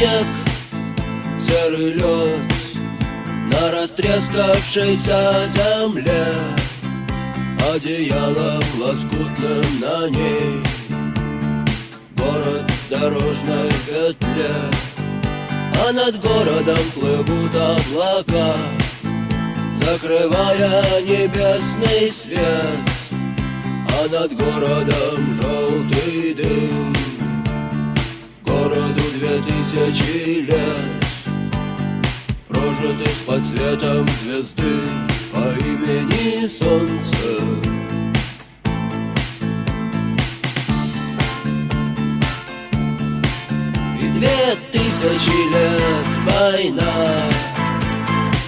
снег, серый лед на растрескавшейся земле, одеялом лоскутным на ней город в дорожной петле. А над городом плывут облака, закрывая небесный свет. А над городом желтый дым, городу 2000 лет, прожитых под светом звезды по имени Солнце. И 2000 лет война,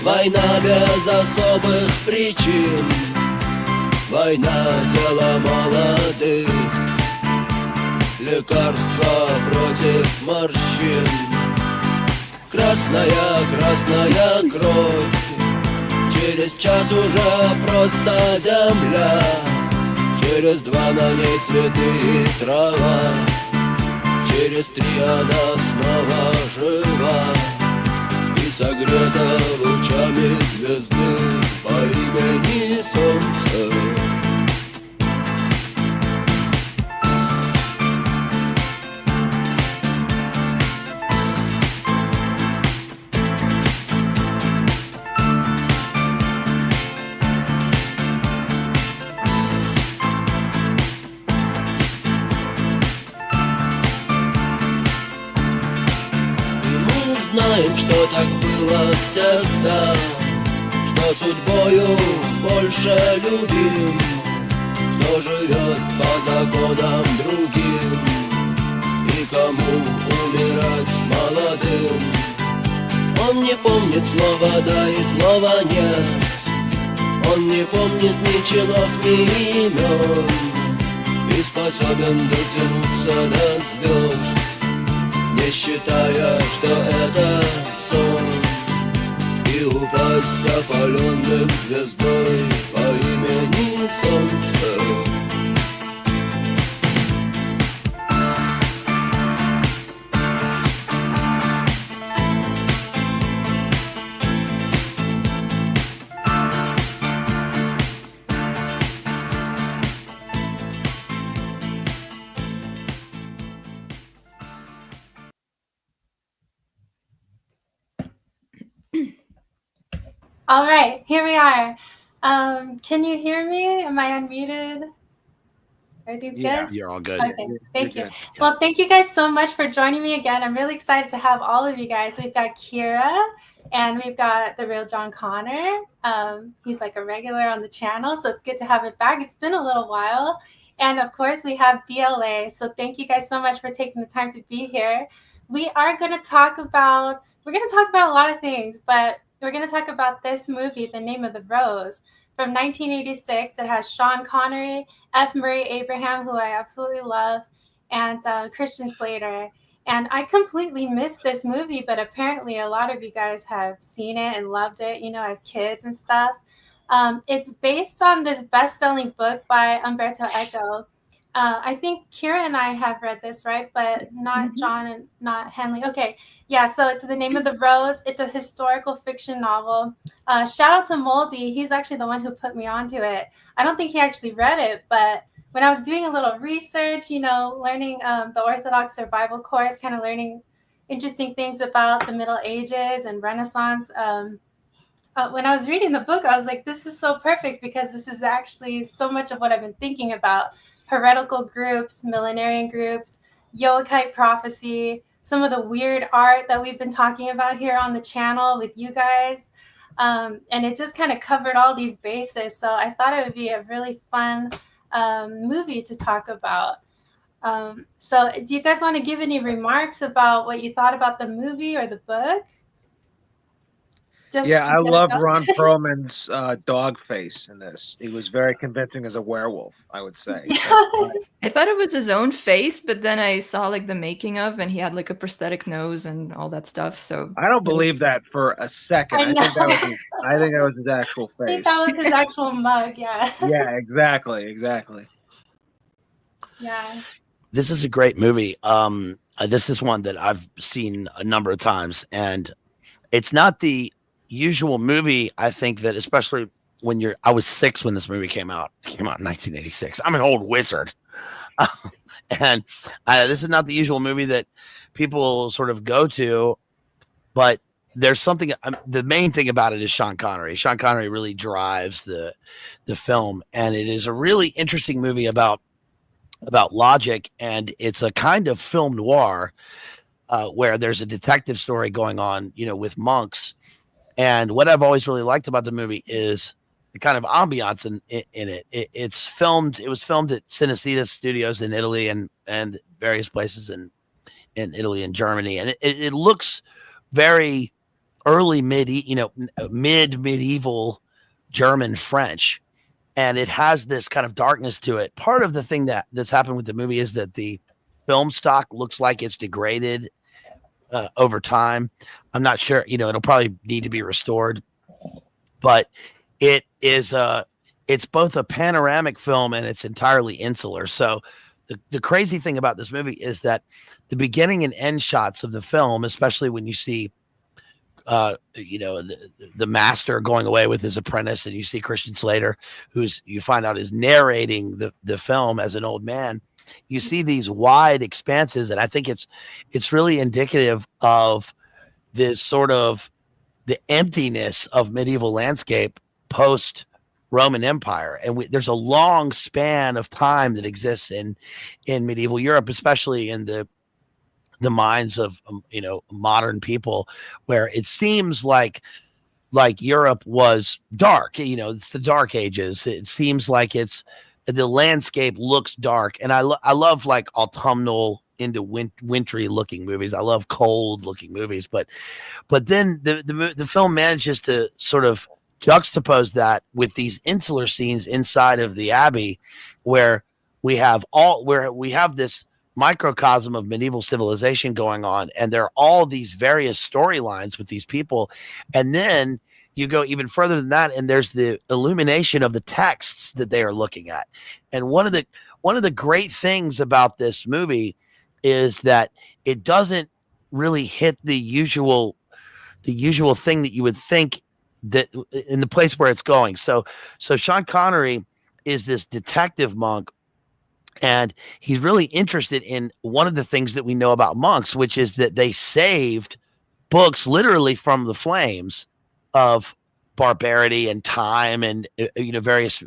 война без особых причин, война дело молодых, лекарства против морщин. Красная, красная кровь, через час уже просто земля, через 2 на ней цветы и трава, через 3 она снова жива и согрета лучами звезды по имени Солнце. Знаем, что так было всегда, что судьбою больше любим, кто живет по законам другим и кому умирать молодым. Он не помнит слова да и слова нет, он не помнит ни чинов, ни имен и способен дотянуться до звезд, не считая, что это сон, и упасть опаленным звездой по имени Солнце. All right, here we are. Can you hear me? Am I unmuted? Everything's good? You're all good. Okay, thank you. Good. Well, thank you guys so much for joining me again. I'm really excited to have all of you guys. We've got Kira and we've got the real John Connor. He's like a regular on the channel, so it's good to have it back. It's been a little while. And of course, we have BLA. So thank you guys so much for taking the time to be here. We are going to talk about, a lot of things, but we're going to talk about this movie, The Name of the Rose, from 1986. It has Sean Connery, F. Murray Abraham, who I absolutely love, and Christian Slater. And I completely missed this movie, but apparently a lot of you guys have seen it and loved it, you know, as kids and stuff. It's based on this best-selling book by Umberto Eco. I think Kira and I have read this, right? But not John and not Henley. Okay, yeah, so it's The Name of the Rose. It's a historical fiction novel. Shout out to Moldy. He's actually the one who put me onto it. I don't think he actually read it, but when I was doing a little research, you know, learning the Orthodox Survival Course, kind of learning interesting things about the Middle Ages and Renaissance, when I was reading the book, I was like, this is so perfect because this is actually so much of what I've been thinking about. Heretical groups, millenarian groups, Joachite prophecy, some of the weird art that we've been talking about here on the channel with you guys. And it just kind of covered all these bases. So I thought it would be a really fun movie to talk about. So do you guys want to give any remarks about what you thought about the movie or the book? I love Ron Perlman's dog face in this. He was very convincing as a werewolf, I would say. I thought it was his own face, but then I saw like the making of, and he had like a prosthetic nose and all that stuff. So I don't believe that for a second. I think that was his actual face. I think that was his actual mug. Yeah. Yeah, exactly. Yeah. This is a great movie. This is one that I've seen a number of times, and it's not the usual movie. I think that especially when I was 6 when this movie came out. It came out in 1986. I'm an old wizard. And this is not the usual movie that people sort of go to, but there's something. The main thing about it is Sean Connery. Sean Connery really drives the film, and it is a really interesting movie about logic, and it's a kind of film noir where there's a detective story going on, with monks. And what I've always really liked about the movie is the kind of ambiance in it. It was filmed at Cinecittà Studios in Italy and various places in Italy and Germany. And it looks very early medieval German French. And it has this kind of darkness to it. Part of the thing that's happened with the movie is that the film stock looks like it's degraded over time. I'm not sure, it'll probably need to be restored, but it's both a panoramic film and it's entirely insular. So the crazy thing about this movie is that the beginning and end shots of the film, especially when you see the master going away with his apprentice, and you see Christian Slater, you find out is narrating the film as an old man. You see these wide expanses, and I think it's really indicative of this sort of the emptiness of medieval landscape post Roman Empire. And there's a long span of time that exists in medieval Europe, especially in the minds of modern people, where it seems like Europe was dark. It's the Dark Ages. It seems like the landscape looks dark, and I love like autumnal into wintry looking movies. I love cold looking movies, but then the film manages to sort of juxtapose that with these insular scenes inside of the abbey, where we have this microcosm of medieval civilization going on, and there are all these various storylines with these people. And then you go even further than that, and there's the illumination of the texts that they are looking at. And one of the great things about this movie is that it doesn't really hit the usual thing that you would think that in the place where it's going. So Sean Connery is this detective monk, and he's really interested in one of the things that we know about monks, which is that they saved books literally from the flames of barbarity and time and various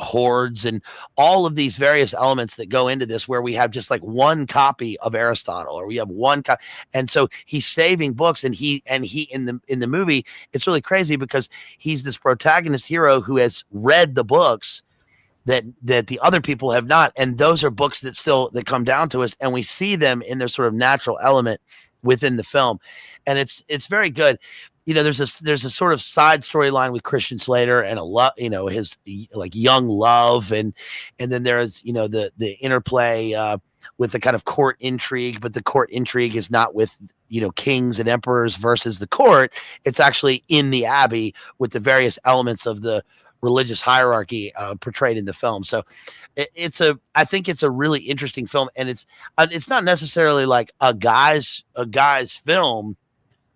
hordes and all of these various elements that go into this, where we have just like one copy of Aristotle, or we have one copy. And so he's saving books, and he in the movie, it's really crazy because he's this protagonist hero who has read the books that the other people have not, and those are books that come down to us, and we see them in their sort of natural element within the film, and it's very good. There's a sort of side storyline with Christian Slater and his like young love, and then there's the interplay with the kind of court intrigue, but the court intrigue is not with kings and emperors versus the court. It's actually in the abbey with the various elements of the religious hierarchy portrayed in the film. So I think it's a really interesting film, and it's not necessarily like a guy's film.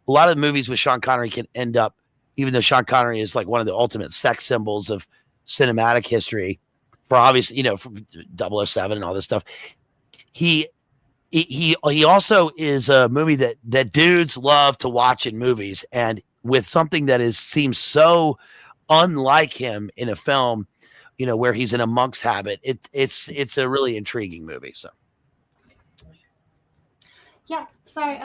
A lot of the movies with Sean Connery can end up, even though Sean Connery is like one of the ultimate sex symbols of cinematic history, for obvious, from 007 and all this stuff. He also is a movie that dudes love to watch in movies, and with something that seems so unlike him in a film, where he's in a monk's habit. It's a really intriguing movie. So yeah, sorry.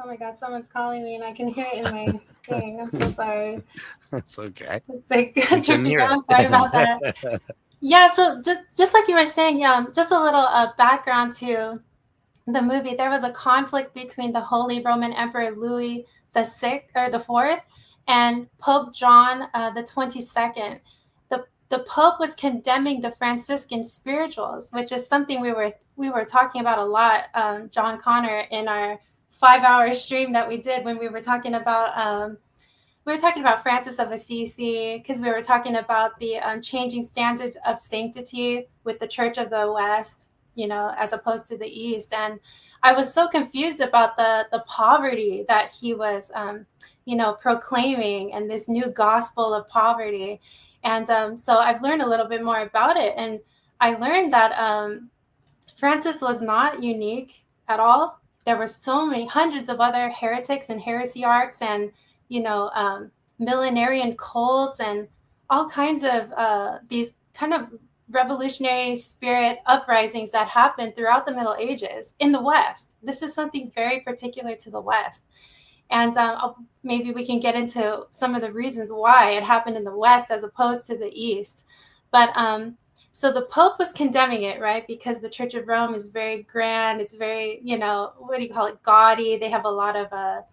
Oh my God, someone's calling me and I can hear it in my thing. I'm so sorry. That's okay. It's like tripping out. I'm sorry about that. Yeah, so just like you were saying, just a little background to the movie. There was a conflict between the Holy Roman Emperor Louis the Fourth and Pope John the 22nd. The Pope was condemning the Franciscan Spirituals, which is something we were talking about a lot, John Connor, in our 5-hour stream that we did when we were talking about Francis of Assisi, because we were talking about the changing standards of sanctity with the Church of the West. as opposed to the East. And I was so confused about the poverty that he was, proclaiming, and this new gospel of poverty. And so I've learned a little bit more about it. And I learned that Francis was not unique at all. There were so many hundreds of other heretics and heresiarchs and, millenarian cults and all kinds of these kind of revolutionary spirit uprisings that happened throughout the Middle Ages in the West. This is something very particular to the West. And maybe we can get into some of the reasons why it happened in the West as opposed to the East. But so the Pope was condemning it, right? Because the Church of Rome is very grand. It's very, gaudy. They have a lot of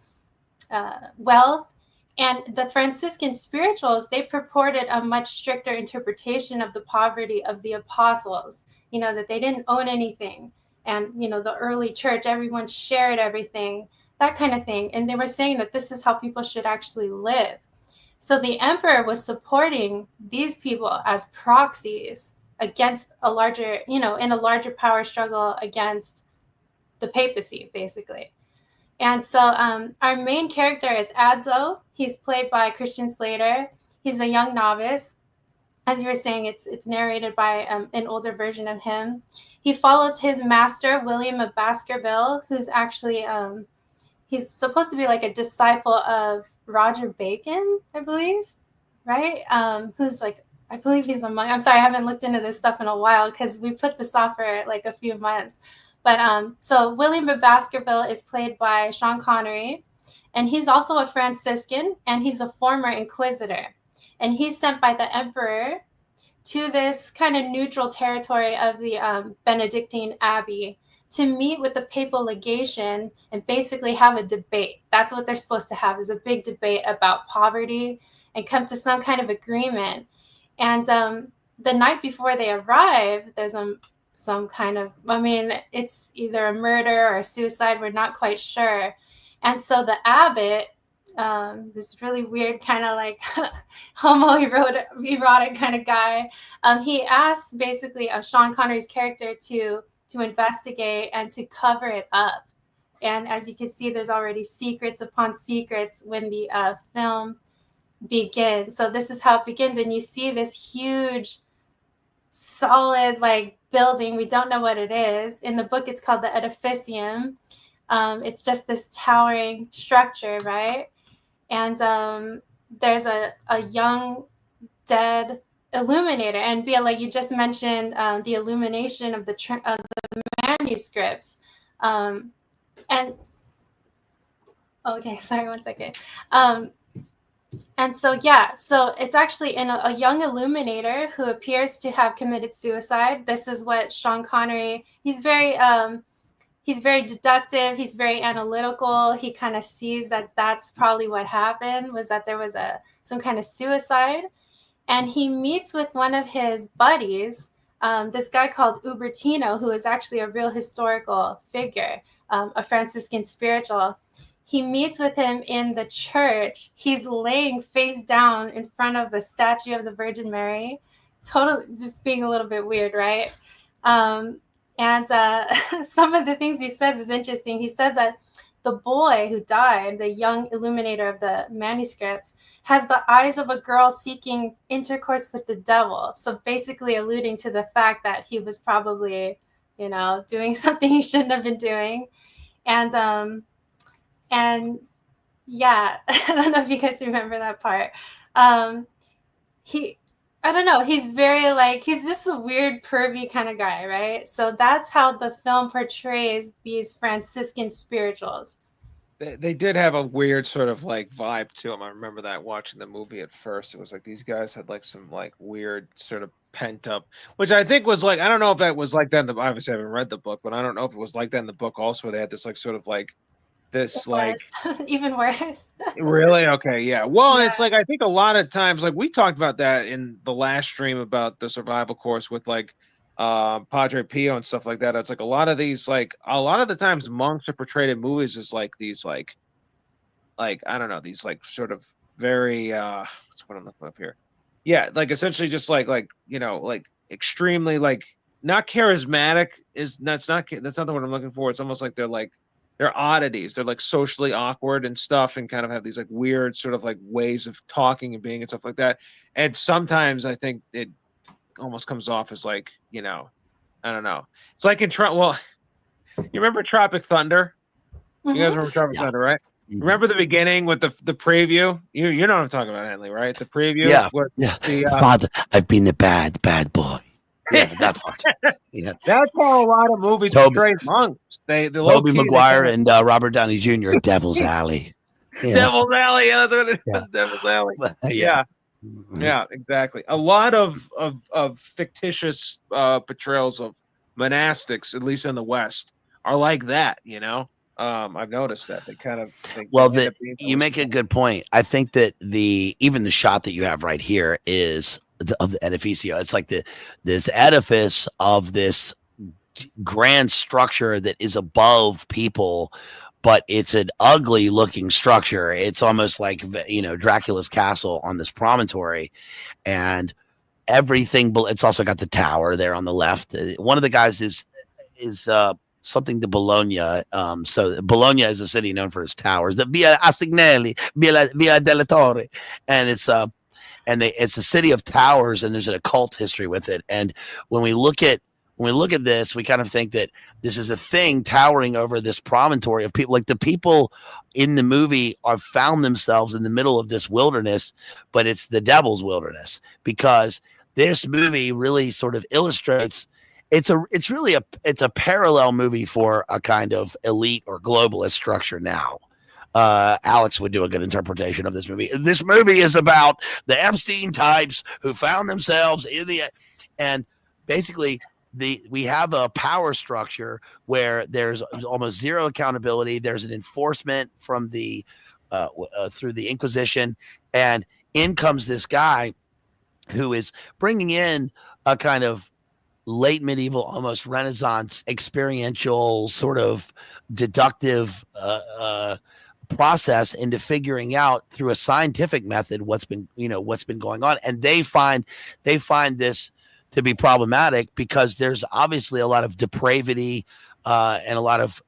wealth. And the Franciscan spirituals, they purported a much stricter interpretation of the poverty of the apostles, that they didn't own anything. And, the early church, everyone shared everything, that kind of thing. And they were saying that this is how people should actually live. So the emperor was supporting these people as proxies against a larger, in a larger power struggle against the papacy, basically. And so our main character is Adzo. He's played by Christian Slater. He's a young novice. As you were saying, it's narrated by an older version of him. He follows his master, William of Baskerville, who's actually, he's supposed to be like a disciple of Roger Bacon, I believe, right? Who's like, I believe he's a monk. I'm sorry, I haven't looked into this stuff in a while because we put this off for like a few months. But so William of Baskerville is played by Sean Connery, and he's also a Franciscan, and he's a former inquisitor. And he's sent by the emperor to this kind of neutral territory of the Benedictine Abbey to meet with the papal legation and basically have a debate. That's what they're supposed to have, is a big debate about poverty and come to some kind of agreement. And the night before they arrive, there's some kind of, it's either a murder or a suicide, we're not quite sure. And so the abbot, this really weird kind of like homoerotic kind of guy, he asks basically Sean Connery's character to investigate and to cover it up. And as you can see, there's already secrets upon secrets when the film begins. So this is how it begins, and you see this huge solid like building. We don't know what it is. In the book, it's called the edificium. It's just this towering structure, right? And there's a young dead illuminator. And Bia, you just mentioned the illumination of the manuscripts. And okay, sorry, one second. And so, so it's actually in a young illuminator who appears to have committed suicide. This is what Sean Connery, he's very deductive. He's very analytical. He kind of sees that that's probably what happened, was that there was some kind of suicide. And he meets with one of his buddies, this guy called Ubertino, who is actually a real historical figure, a Franciscan spiritual. He meets with him in the church. He's laying face down in front of a statue of the Virgin Mary. Totally just being a little bit weird, right? And some of the things he says is interesting. He says that the boy who died, the young illuminator of the manuscripts, has the eyes of a girl seeking intercourse with the devil. So basically alluding to the fact that he was probably, doing something he shouldn't have been doing. And yeah, I don't know if you guys remember that part. I don't know. He's very he's just a weird, pervy kind of guy, right? So that's how the film portrays these Franciscan spirituals. They did have a weird sort of vibe to them. I remember that watching the movie at first. It was like these guys had some weird sort of pent up, which I think was I don't know if that was like that in the, obviously I haven't read the book, but I don't know if it was like that in the book also, where they had this sort of this even worse. Really? Okay, yeah. Well, yeah. It's I think a lot of times, we talked about that in the last stream about the survival course with Padre Pio and stuff like that. It's a lot of these a lot of the times monks are portrayed in movies as these I don't know, these sort of very what's what I'm looking up here. Yeah, essentially just extremely not charismatic that's not the word I'm looking for. It's almost like they're oddities. They're like socially awkward and stuff, and kind of have these like weird sort of like ways of talking and being and stuff like that. And sometimes I think it almost comes off as like, I don't know. It's like in well, you remember Tropic Thunder? You guys remember Tropic Thunder, right? Mhm. Remember the beginning with the preview? You know what I'm talking about, Henley, right? The preview. Yeah. With the, Father, I've been a bad boy. Yeah, that part. Yeah. That's how a lot of movies portray monks. The Tobey Maguire and Robert Downey Jr. Devil's Alley. Yeah. Devil's Alley. Yeah, that's what it is. Devil's Alley. Yeah. Yeah, exactly. A lot of fictitious portrayals of monastics, at least in the West, are like that. I've noticed that they kind of. You make a good point. I think that even the shot that you have right here is of the edificio. It's like this edifice of this grand structure that is above people, but it's an ugly looking structure. It's almost like, Dracula's castle on this promontory, and everything. It's also got the tower there on the left. One of the guys is something to Bologna. So Bologna is a city known for its towers. The Via Astignelli, Via della Torre, and it's it's a city of towers, and there's an occult history with it. And when we look at this, we kind of think that this is a thing towering over this promontory of people. Like the people in the movie are found themselves in the middle of this wilderness, but it's the devil's wilderness, because this movie really sort of illustrates. It's a parallel movie for a kind of elite or globalist structure now. Alex would do a good interpretation of this movie. This movie is about the Epstein types who found themselves and basically we have a power structure where there's almost zero accountability. There's an enforcement from through the Inquisition, and in comes this guy who is bringing in a kind of late medieval, almost Renaissance experiential sort of deductive process into figuring out through a scientific method what's been going on. And they find this to be problematic because there's obviously a lot of depravity and a lot of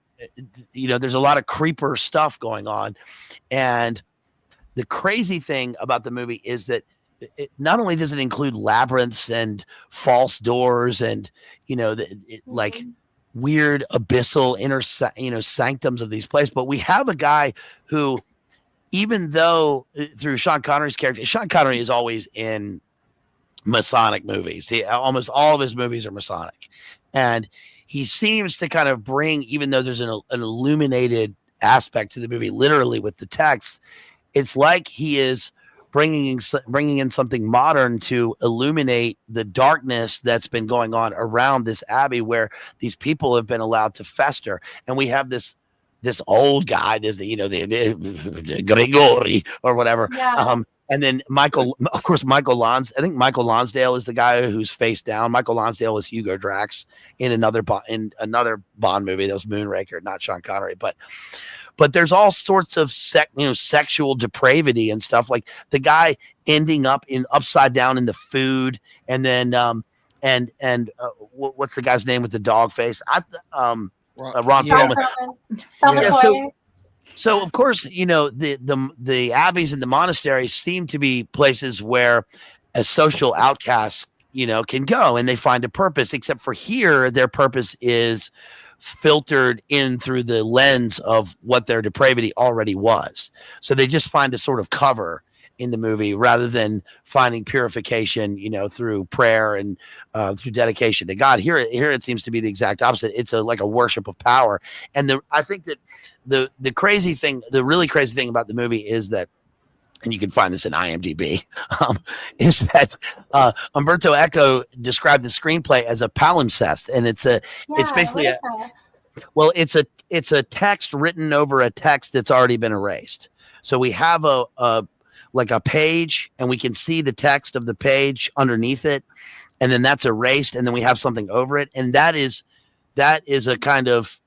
there's a lot of creeper stuff going on. And the crazy thing about the movie is that it not only does it include labyrinths and false doors and like weird abyssal inner sanctums of these places, but we have a guy who, even though through Sean Connery's character, Sean Connery is always in Masonic movies. Almost all of his movies are Masonic, and he seems to kind of bring, even though there's an illuminated aspect to the movie, literally with the text, it's like he is bringing in something modern to illuminate the darkness that's been going on around this abbey where these people have been allowed to fester. And we have this old guy, the Gregori or whatever. Yeah. And then Michael Lonsdale is the guy who's face down. Michael Lonsdale is Hugo Drax in another Bond movie. That was Moonraker, not Sean Connery. But there's all sorts of sexual depravity and stuff, like the guy ending up upside down in the food, and then what's the guy's name with the dog face? Ron Perlman. Salvatore. So of course, the abbeys and the monasteries seem to be places where a social outcast, can go and they find a purpose, except for here, their purpose is filtered in through the lens of what their depravity already was. So they just find a sort of cover in the movie rather than finding purification, through prayer and through dedication to God. Here it seems to be the exact opposite. It's like a worship of power. And I think that the really crazy thing about the movie is that, and you can find this in IMDb, is that Umberto Eco described the screenplay as a palimpsest, and it's basically it's a text written over a text that's already been erased. So we have a page, and we can see the text of the page underneath it, and then that's erased, and then we have something over it, and that is a kind of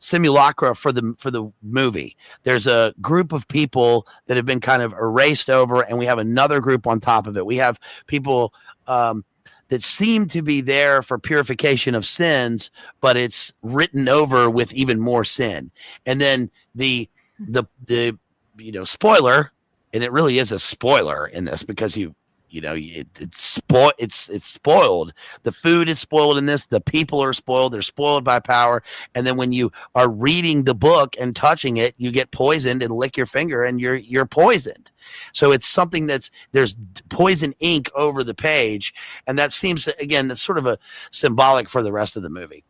simulacra for the movie. There's a group of people that have been kind of erased over, and we have another group on top of it. We have people that seem to be there for purification of sins, but it's written over with even more sin. And then the spoiler, and it really is a spoiler in this because it's spoiled. The food is spoiled in this. The people are spoiled. They're spoiled by power. And then when you are reading the book and touching it, you get poisoned and lick your finger and you're poisoned. So it's something there's poison ink over the page. And that seems to, again, that's sort of a symbolic for the rest of the movie.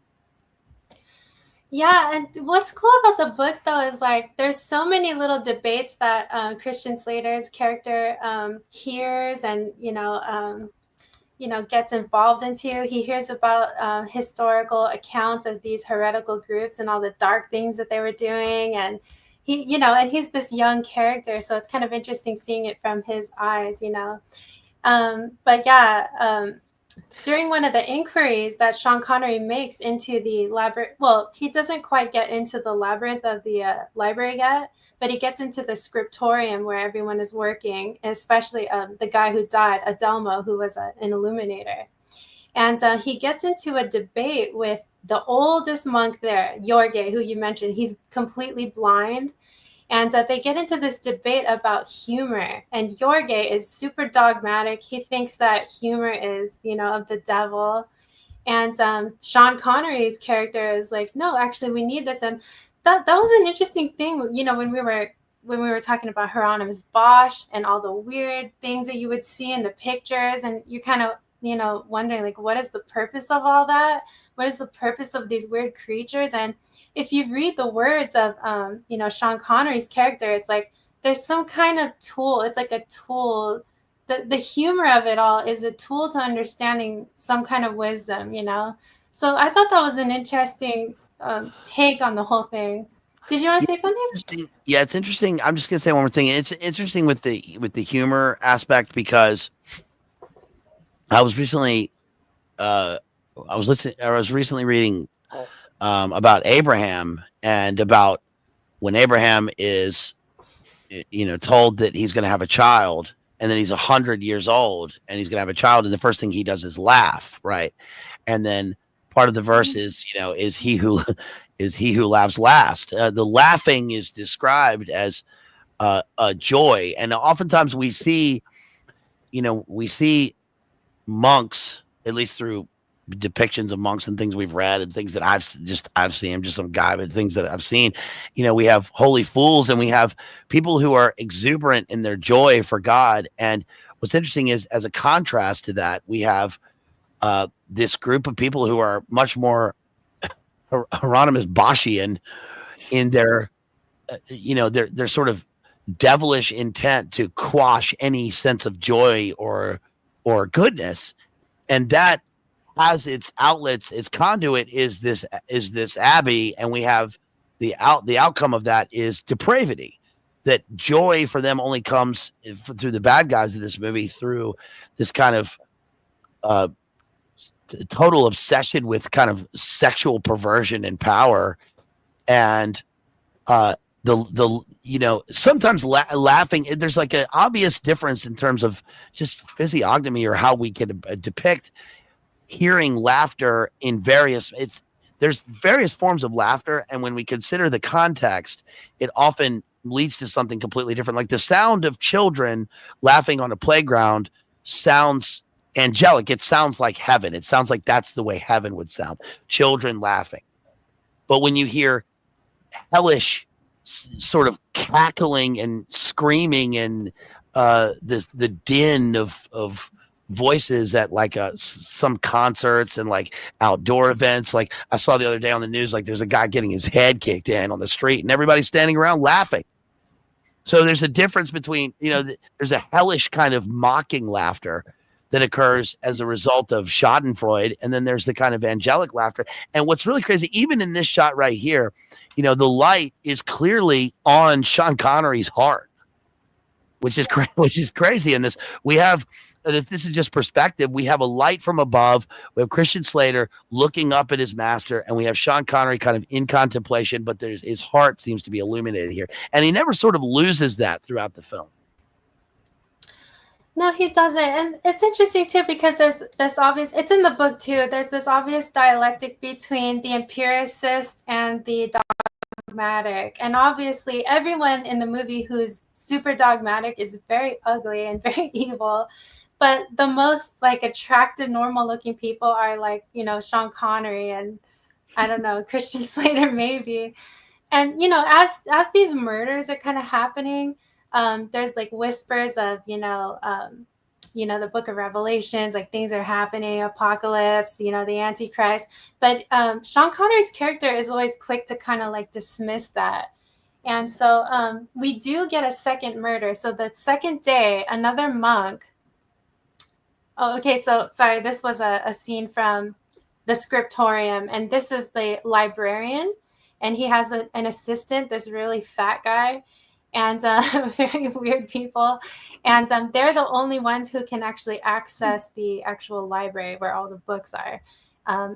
Yeah, and what's cool about the book, though, is like there's so many little debates that Christian Slater's character hears and gets involved into. He hears about historical accounts of these heretical groups and all the dark things that they were doing, and and he's this young character, so it's kind of interesting seeing it from his eyes, But yeah. During one of the inquiries that Sean Connery makes into the labyrinth, well, he doesn't quite get into the labyrinth of the library yet, but he gets into the scriptorium where everyone is working, especially the guy who died, Adelmo, who was an illuminator. And he gets into a debate with the oldest monk there, Jorge, who you mentioned. He's completely blind. And they get into this debate about humor. And Jorge is super dogmatic. He thinks that humor is, of the devil. And Sean Connery's character is like, no, actually, we need this. And that was an interesting thing, when we were talking about Hieronymus Bosch and all the weird things that you would see in the pictures. And you kind of, wondering, like, what is the purpose of all that? What is the purpose of these weird creatures? And if you read the words of, Sean Connery's character, it's like there's some kind of tool. It's like a tool. The humor of it all is a tool to understanding some kind of wisdom, So I thought that was an interesting take on the whole thing. Did you want to say something? Yeah, it's interesting. I'm just going to say one more thing. It's interesting with the humor aspect because I was recently reading about Abraham and about when Abraham is, told that he's going to have a child, and then he's 100 years old and he's going to have a child, and the first thing he does is laugh, right? And then part of the verse is, is he who laughs last. The laughing is described as a joy, and oftentimes we see monks, at least through depictions of monks and things we've read and things that I've seen. I'm just some guy, but things that I've seen, we have holy fools and we have people who are exuberant in their joy for God. And what's interesting is, as a contrast to that, we have this group of people who are much more Hieronymus Boschian in their, their sort of devilish intent to quash any sense of joy or goodness. And that has its outlets, its conduit is this abbey, and we have the outcome of that is depravity. That joy for them only comes through the bad guys of this movie, through this kind of total obsession with kind of sexual perversion and power, and sometimes laughing. There's like an obvious difference in terms of just physiognomy or how we can depict hearing laughter in there's various forms of laughter. And when we consider the context, it often leads to something completely different. Like the sound of children laughing on a playground sounds angelic. It sounds like heaven. It sounds like that's the way heaven would sound. Children laughing. But when you hear hellish sort of cackling and screaming and the din of voices at like some concerts and like outdoor events. Like I saw the other day on the news, like there's a guy getting his head kicked in on the street and everybody's standing around laughing. So there's a difference between, there's a hellish kind of mocking laughter that occurs as a result of Schadenfreude. And then there's the kind of angelic laughter. And what's really crazy, even in this shot right here, the light is clearly on Sean Connery's heart, which is crazy. In this, we have, this is just perspective. We have a light from above. We have Christian Slater looking up at his master, and we have Sean Connery kind of in contemplation, but his heart seems to be illuminated here. And he never sort of loses that throughout the film. No, he doesn't. And it's interesting too because there's this obvious, it's in the book too, there's this obvious dialectic between the empiricist and the dogmatic. And obviously everyone in the movie who's super dogmatic is very ugly and very evil. But the most like attractive, normal looking people are like, you know, Sean Connery and I don't know, Christian Slater maybe. And you know, as these murders are kind of happening, there's like whispers of the Book of Revelations, like things are happening, apocalypse, you know, the Antichrist. But Sean Connery's character is always quick to kind of like dismiss that. And so we do get a second murder. So the second day, another monk. Oh, okay. So sorry, this was a scene from the scriptorium, and this is the librarian. And he has an assistant, this really fat guy, and very weird people. And they're the only ones who can actually access the actual library where all the books are.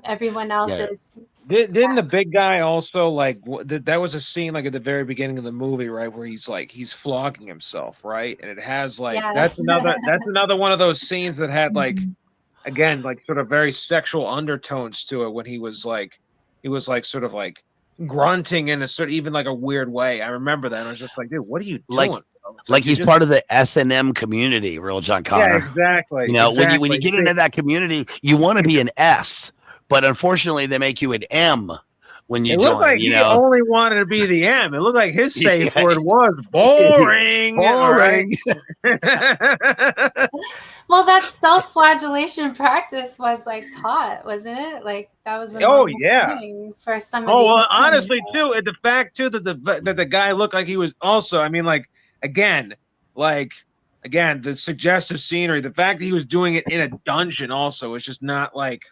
Everyone else is. Didn't the big guy also like that was a scene like at the very beginning of the movie, right, where he's flogging himself, right? And it has like that's another one of those scenes that had like again like sort of very sexual undertones to it when he was like sort of like grunting in a sort of even like a weird way. I remember that. And I was just like, dude, what are you doing? Like he's part of the S&M community, real John Connor. Yeah, exactly. You know, when you get into that community, you want to be an S, but unfortunately they make you an M when you join. It looked like he only wanted to be the M. It looked like his safe word was boring. Boring. Well, that self-flagellation practice was like taught, wasn't it? Like that was thing for some of well, honestly too, and the fact too that the guy looked like he was also, I mean, like again, the suggestive scenery, the fact that he was doing it in a dungeon also is just not like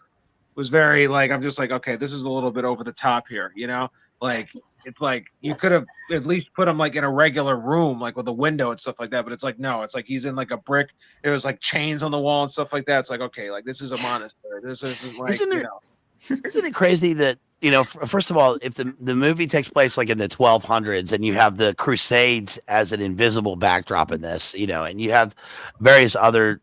was very like I'm just like, okay, this is a little bit over the top here, you know? Like it's like you could have at least put him like in a regular room, like with a window and stuff like that. But it's like, no, it's like he's in like a brick. There was like chains on the wall and stuff like that. It's like, okay, like this is a monastery. This isn't like, Isn't it crazy that, you know, first of all, if the movie takes place like in the 1200s and you have the Crusades as an invisible backdrop in this, you know, and you have various other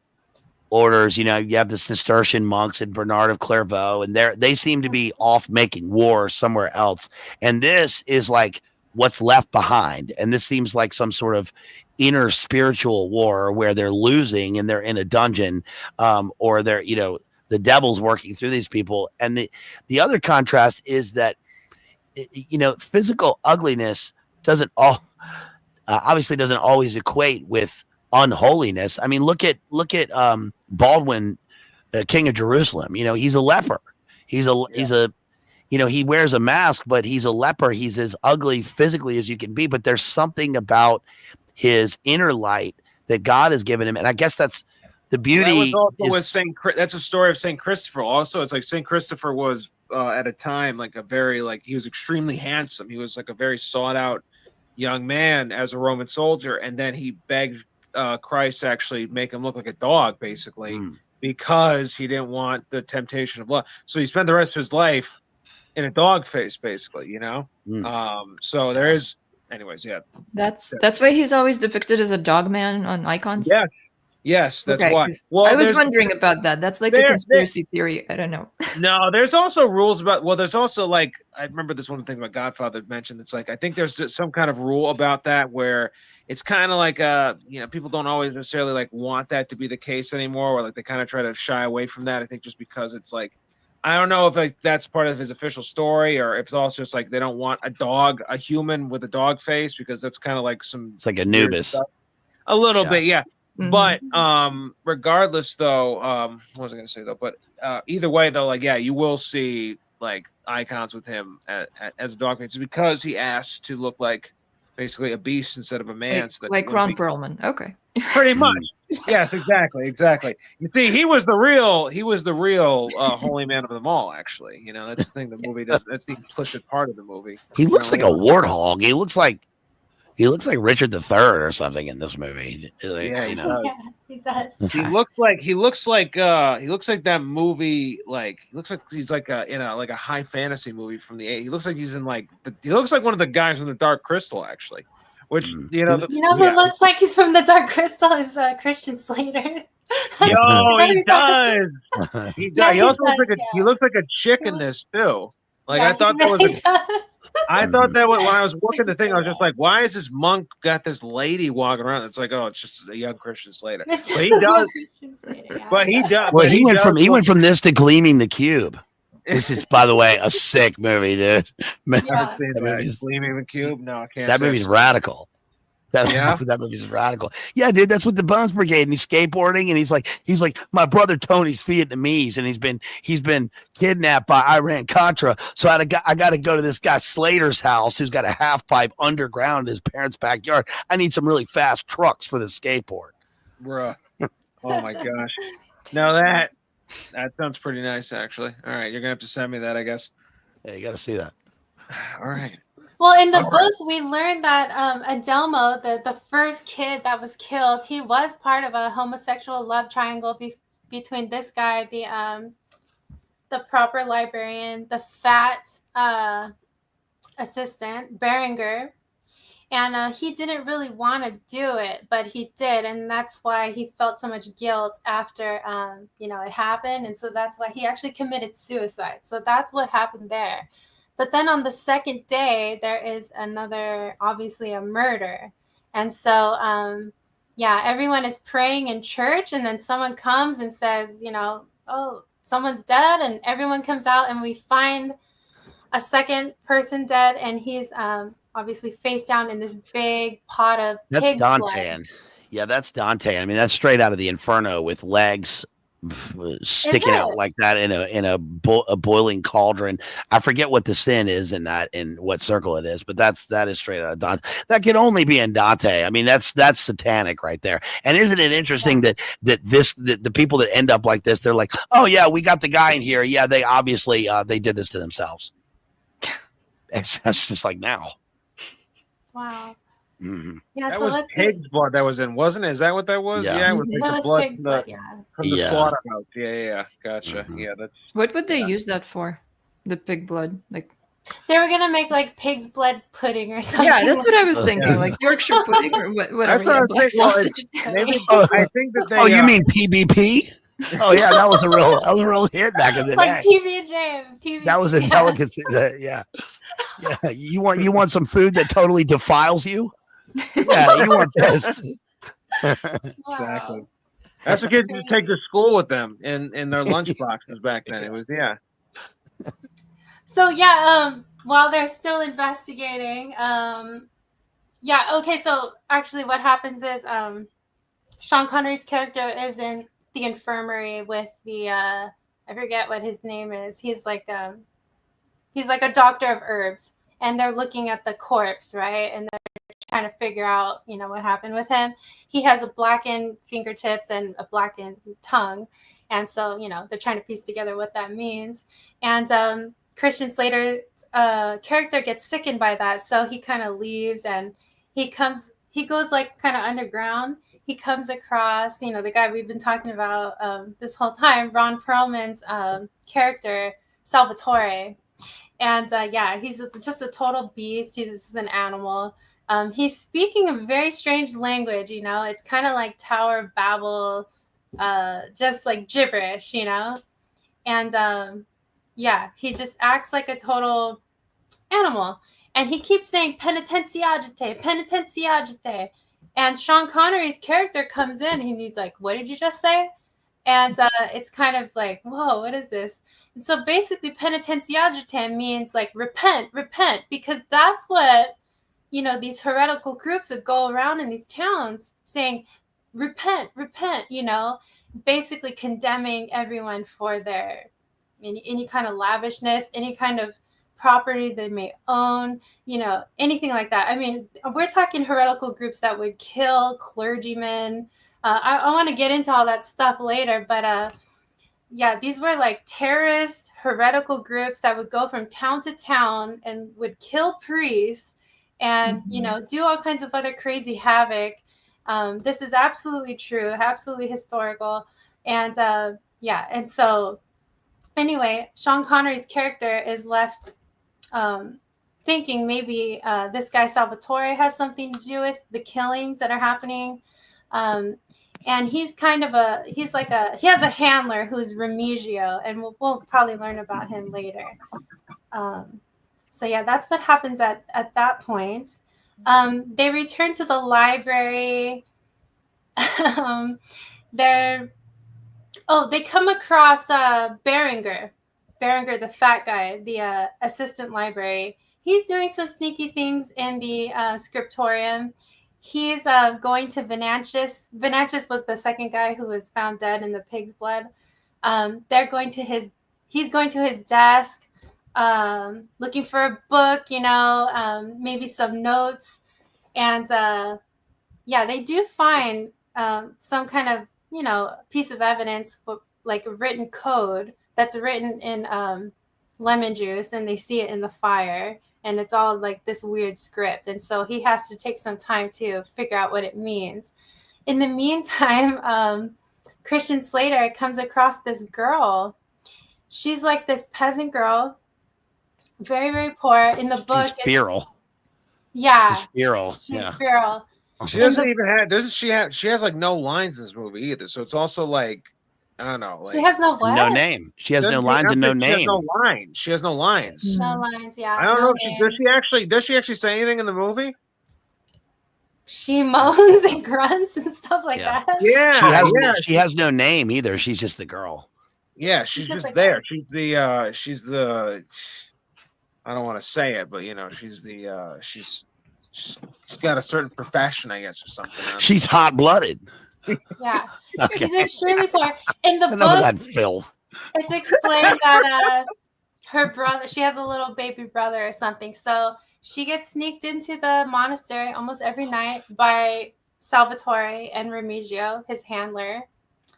orders, you know, you have the Cistercian monks and Bernard of Clairvaux, and they seem to be off making war somewhere else. And this is like what's left behind. And this seems like some sort of inner spiritual war where they're losing and they're in a dungeon, or they're, you know, the devil's working through these people. And the other contrast is that, you know, physical ugliness obviously doesn't always equate with unholiness. I mean, look at Baldwin, King of Jerusalem. You know, he's a leper. He's a you know, he wears a mask, but he's a leper. He's as ugly physically as you can be, but there's something about his inner light that God has given him. And I guess that's the beauty. That was also that's a story of Saint Christopher. Also, it's like Saint Christopher was at a time like a very like he was extremely handsome. He was like a very sought out young man as a Roman soldier, and then he begged Christ to actually make him look like a dog, basically, because he didn't want the temptation of love. So he spent the rest of his life in a dog face, basically, you know. So there is, anyways, yeah. That's why he's always depicted as a dog man on icons. Yeah. Yes, that's why. Well, I was wondering about that. That's like a conspiracy theory. I don't know. No, there's also rules about. Well, there's also like I remember this one thing my Godfather mentioned. It's like I think there's some kind of rule about that where it's kind of like you know, people don't always necessarily like want that to be the case anymore, or like they kind of try to shy away from that. I think just because it's like I don't know if like that's part of his official story or if it's also just like they don't want a human with a dog face because that's kind of like some. It's like Anubis. A little bit, yeah. But regardless though, what was I gonna say though? But either way though, like yeah, you will see like icons with him as a dog face because he asked to look like basically a beast instead of a man. Like Ron Perlman. Okay. Pretty much. Yes, exactly. You see, he was the real holy man of them all, actually. You know, that's the thing the movie does. That's the implicit part of the movie. He looks like a warthog. He looks like Richard III or something in this movie. Yeah, you know. Yeah, he does. He looks like that movie. Like he looks like he's like in a high fantasy movie from the 80s. He looks like he's in like he looks like one of the guys from the Dark Crystal, actually. Which Mm. you know, You know who yeah. looks like he's from the Dark Crystal is Christian Slater. Yo, What are he we talking- does. He does. Yeah, He he also looks does, like he looks like a chick in this too. Like yeah, I thought he that was really does. I thought that when I was working the thing, I was Yeah. just like, why is this monk got this lady walking around? It's like, oh, it's just a young Christian Slater. It's But just he the does. Christian Slater. Yeah. But he does. Well, But he went does from from this to Gleaming the Cube, which is, by the way, a sick movie, dude. Man, Yeah. I've seen that that. movie's Gleaming the Cube. No, I can't. that say I've movie's seen radical. That, Yeah? that movie's radical. Yeah, dude, that's with the Bones Brigade, and he's skateboarding, and he's like, my brother Tony's Vietnamese, and he's been kidnapped by Iran Contra. So I got to go to this guy Slater's house, who's got a half pipe underground in his parents' backyard. I need some really fast trucks for the skateboard. Bruh. Oh my gosh. Now that sounds pretty nice, actually. All right, you're gonna have to send me that, I guess. Yeah, you got to see that. All right. Well, in the All book, we learned that Adelmo, the first kid that was killed, he was part of a homosexual love triangle between this guy, the proper librarian, the fat assistant, Berenger. And he didn't really want to do it, but he did. And that's why he felt so much guilt after, it happened. And so that's why he actually committed suicide. So that's what happened there. But then on the second day, there is obviously a murder. And so, everyone is praying in church. And then someone comes and says, oh, someone's dead. And everyone comes out and we find a second person dead. And he's obviously face down in this big pot of That's pig Dante. blood. Yeah, that's Dante. I mean, that's straight out of the Inferno with legs sticking out like that in a boiling cauldron. I forget what the sin is in what circle it is, but that is straight out of Dante. That can only be in Dante. I mean, that's satanic right there. And isn't it interesting that the people that end up like this, they're like, oh yeah, we got the guy in here. Yeah, they obviously they did this to themselves. That's just like now. Wow. Mm-hmm. Yeah, That so was let's pig's blood that was in, wasn't it? Is that what that was? Yeah. It was like That the was blood pig's from blood, the Yeah. slaughterhouse. Yeah. Gotcha. Mhm. Yeah, that's What would they use that for? The pig blood, like. They were gonna make like pig's blood pudding or something. Yeah, that's what I was Yeah. thinking, like Yorkshire pudding or whatever. That's what I was black thinking. Well, sausage. maybe Oh. I think that they. Oh, you mean PBP? Oh yeah, that was a real hit back in the like day. PB&J. PB, That was a delicacy. Yeah. You want some food that totally defiles you? Yeah, you want this. Wow. Exactly. That's what kids used to take to school with them in their lunch boxes back then. It was So while they're still investigating, okay. So actually, what happens is Sean Connery's character is in the infirmary with the I forget what his name is. He's like a doctor of herbs, and they're looking at the corpse, right? And they're trying to figure out, what happened with him. He has a blackened fingertips and a blackened tongue, and so they're trying to piece together what that means. And Christian Slater's character gets sickened by that, so he kind of leaves and he goes like kind of underground. He comes across, the guy we've been talking about this whole time, Ron Perlman's character, Salvatore. And he's just a total beast. He's just an animal. He's speaking a very strange language, It's kind of like Tower of Babel, just like gibberish, And he just acts like a total animal. And he keeps saying penitenziagite, penitenziagite. And Sean Connery's character comes in and he's like, what did you just say? And it's kind of like, whoa, what is this? And so basically penitenziagite means like repent, because that's what, these heretical groups would go around in these towns saying, repent, basically condemning everyone for their any kind of lavishness, any kind of property they may own, anything like that. I mean, we're talking heretical groups that would kill clergymen. I want to get into all that stuff later, but these were like terrorist heretical groups that would go from town to town and would kill priests and, do all kinds of other crazy havoc. This is absolutely true, absolutely historical. And and so anyway, Sean Connery's character is left thinking maybe this guy Salvatore has something to do with the killings that are happening. And he's kind of he has a handler who's Remigio, and we'll probably learn about him later. So yeah, that's what happens at that point. They return to the library. They come across Berenger, the fat guy, the assistant library. He's doing some sneaky things in the scriptorium. He's going to Venantius. Venantius was the second guy who was found dead in the pig's blood. He's going to his desk, looking for a book, maybe some notes. And they do find some kind of, piece of evidence, like a written code that's written in lemon juice, and they see it in the fire. And it's all like this weird script. And so he has to take some time to figure out what it means. In the meantime, Christian Slater comes across this girl. She's like this peasant girl, very, very poor. In the book, she's feral. Yeah. She's feral. She's feral. She doesn't even have, doesn't she have, she has like no lines in this movie either. So it's also like, I don't know. Like, she has no what? No name. She has no lines and no name. She has no lines. She has no lines. No lines, yeah. I don't know. Does she actually say anything in the movie? She moans and grunts and stuff like that. Yeah. She has no name either. She's just the girl. Yeah, she's just there. She's the I don't want to say it, but she's she's got a certain profession, I guess, or something. She's hot-blooded. Yeah. Okay. She's extremely poor. In the book, that filth. It's explained that her brother, she has a little baby brother or something. So she gets sneaked into the monastery almost every night by Salvatore and Remigio, his handler.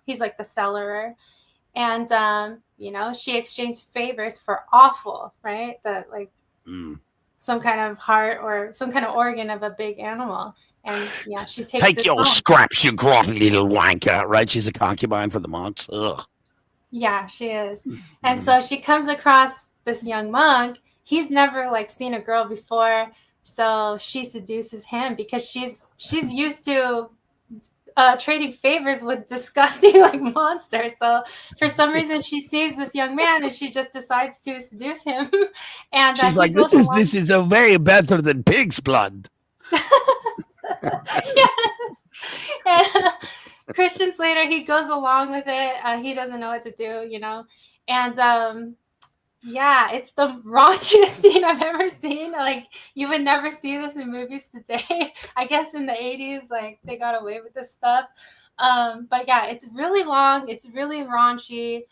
He's like the cellarer. And, she exchanged favors for offal, right? Some kind of heart or some kind of organ of a big animal. And she takes Take your scraps, you grotty little wanker, right? She's a concubine for the monks. Ugh. Yeah, she is. And so she comes across this young monk. He's never seen a girl before, so she seduces him because she's used to trading favors with disgusting monsters. So for some reason she sees this young man and she just decides to seduce him. And she's like, this is a very better than pig's blood. Yes. And Christian Slater, he goes along with it. He doesn't know what to do, And it's the raunchiest scene I've ever seen. You would never see this in movies today. I guess in the 80s, they got away with this stuff. But yeah, it's really long. It's really raunchy.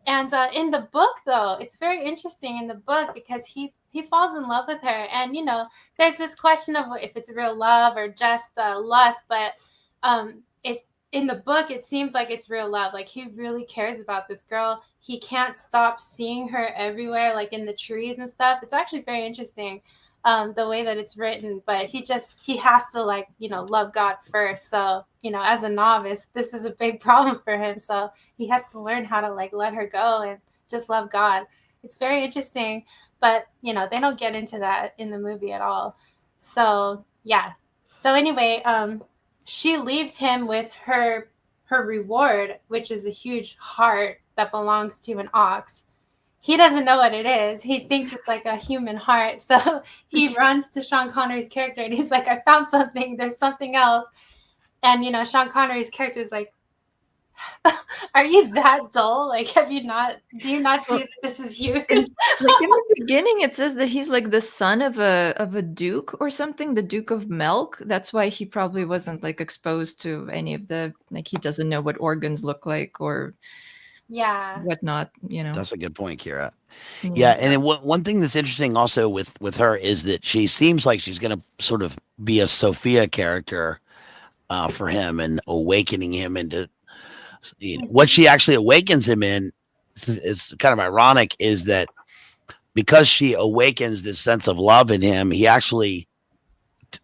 And in the book, though, it's very interesting in the book because he falls in love with her. And, there's this question of if it's real love or just lust. But in the book, it seems like it's real love. He really cares about this girl. He can't stop seeing her everywhere, in the trees and stuff. It's actually very interesting, the way that it's written. But he has to love God first. So, as a novice, this is a big problem for him. So he has to learn how to let her go and just love God. It's very interesting. But, they don't get into that in the movie at all. So, yeah. So anyway, she leaves him with her reward, which is a huge heart that belongs to an ox. He doesn't know what it is. He thinks it's a human heart. So he runs to Sean Connery's character and he's like, I found something. There's something else. And, Sean Connery's character is like, are you that dull? Do you not see that this is you? In the beginning, it says that he's the son of a duke or something, the Duke of Melk. That's why he probably wasn't exposed to any of the, he doesn't know what organs look like or whatnot, That's a good point, Kira. Yeah. And one thing that's interesting also with her is that she seems like she's going to sort of be a Sophia character for him and awakening him into what she actually awakens him in. It's kind of ironic is that because she awakens this sense of love in him, he actually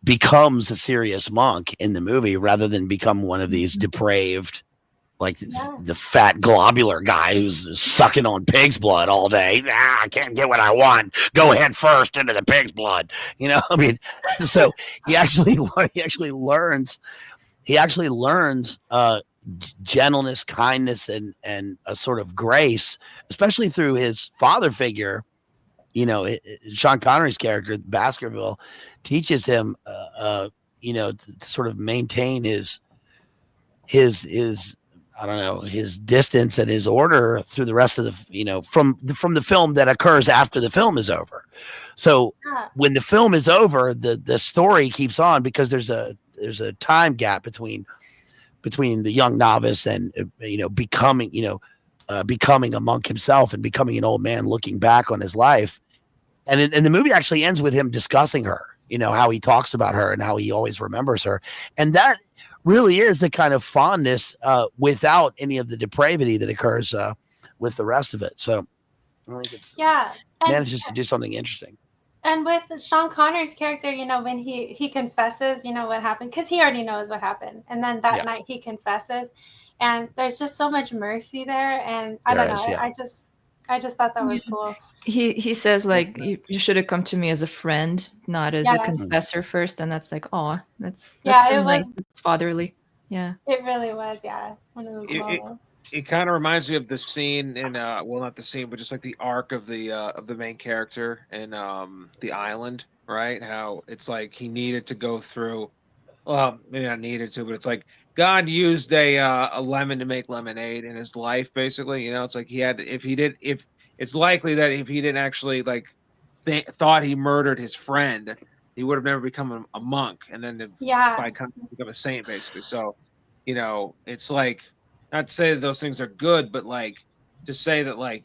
becomes a serious monk in the movie rather than become one of these depraved like Yeah. the fat globular guy who's sucking on pig's blood all day. I can't get what I want. Go head first into the pig's blood. I mean, so he actually learns gentleness, kindness, and a sort of grace, especially through his father figure. Sean Connery's character, Baskerville, teaches him, to sort of maintain his I don't know, his distance and his order through the rest of the, from the film that occurs after the film is over. So when the film is over, the story keeps on because there's a time gap between the young novice and, becoming a monk himself and becoming an old man, looking back on his life. And the movie actually ends with him discussing her, how he talks about her and how he always remembers her. And that really is the kind of fondness without any of the depravity that occurs with the rest of it. So I think it's manages to do something interesting. And with Sean Connery's character, when he confesses, what happened, because he already knows what happened. And then that night he confesses, and there's just so much mercy there. And I don't know. I just thought that was cool. He says, like, you should have come to me as a friend, not as a confessor first. And that's like, oh, that's so nice. It's fatherly. Yeah. It really was, one of those moments. It kind of reminds me of the scene in well, not the scene, but just like the arc of the main character in the island, right? How it's like he needed to go through, well, maybe not needed to, but it's like God used a lemon to make lemonade in his life, basically. It's like he had, if it's likely that if he didn't actually thought he murdered his friend, he would have never become a monk, and then by become a saint, basically. So, it's like, not to say that those things are good, but to say that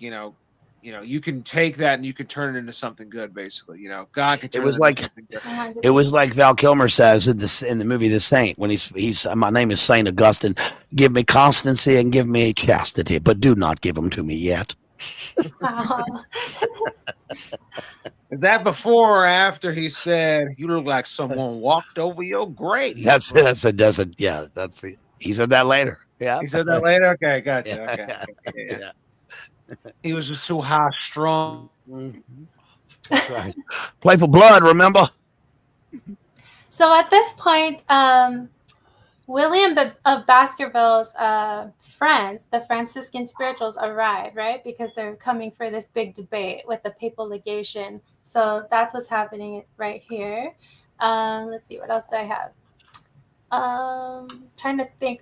you can take that and you can turn it into something good, basically. God can turn it into something good. It was like Val Kilmer says in the movie The Saint, when he's my name is Saint Augustine. Give me constancy and give me chastity, but do not give them to me yet. Is that before or after he said, "You look like someone walked over your grave"? He said that later. Yeah, he said that later. Okay, gotcha. Okay. He was just too high strung. That's right. Play for blood, remember? So at this point, William of Baskerville's friends, the Franciscan Spirituals, arrive, right? Because they're coming for this big debate with the papal legation. So that's what's happening right here. Let's see, what else do I have? Trying to think,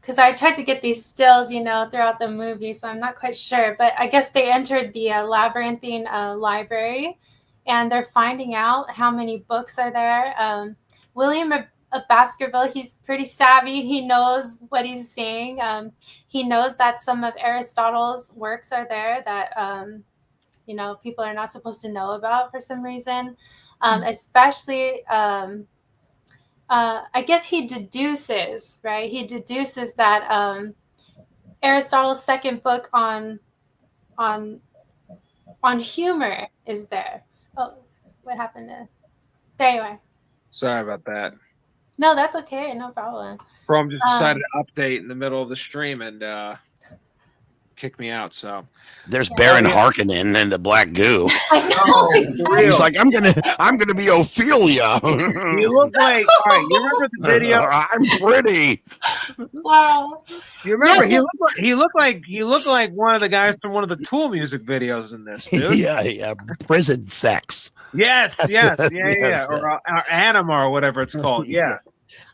because I tried to get these stills, throughout the movie, so I'm not quite sure. But I guess they entered the labyrinthine library, and they're finding out how many books are there. William of Baskerville, he's pretty savvy. He knows what he's saying. He knows that some of Aristotle's works are there that, people are not supposed to know about for some reason. Especially, I guess he deduces, right? He deduces that Aristotle's second book on humor is there. Oh, what happened to? There you are. Sorry about that. No, that's okay. No problem. Chrome just decided to update in the middle of the stream and kick me out. So there's Baron Harkonnen and the black goo. I know. He's like, I'm gonna be Ophelia. You look like, all right, you remember the video? I'm pretty. Wow. You remember he looked like one of the guys from one of the Tool music videos in this, dude. Yeah. Prison sex. Yes. Or Anima or whatever it's called. Yeah.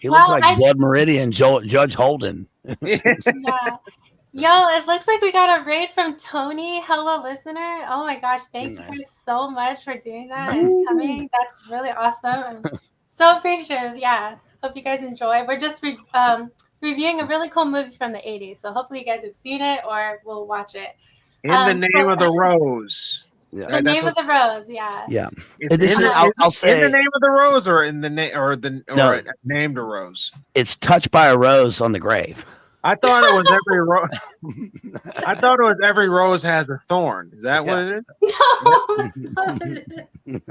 He looks like Blood Meridian, Judge Holden. Yeah. Yo, it looks like we got a raid from Tony. Hello, listener. Oh my gosh, thank you guys so much for doing that and coming. That's really awesome. I'm so appreciative. Yeah. Hope you guys enjoy. We're just reviewing a really cool movie from the 80s. So hopefully you guys have seen it or will watch it. In the Name of the Rose. Yeah. The Name of the Rose, yeah. Yeah. I'll say in the Name of the Rose or in the Named a Rose. It's Touched by a Rose on the Grave. I thought it was every rose. I thought it was every rose has a thorn. Is that what it is? No, that's not what it is.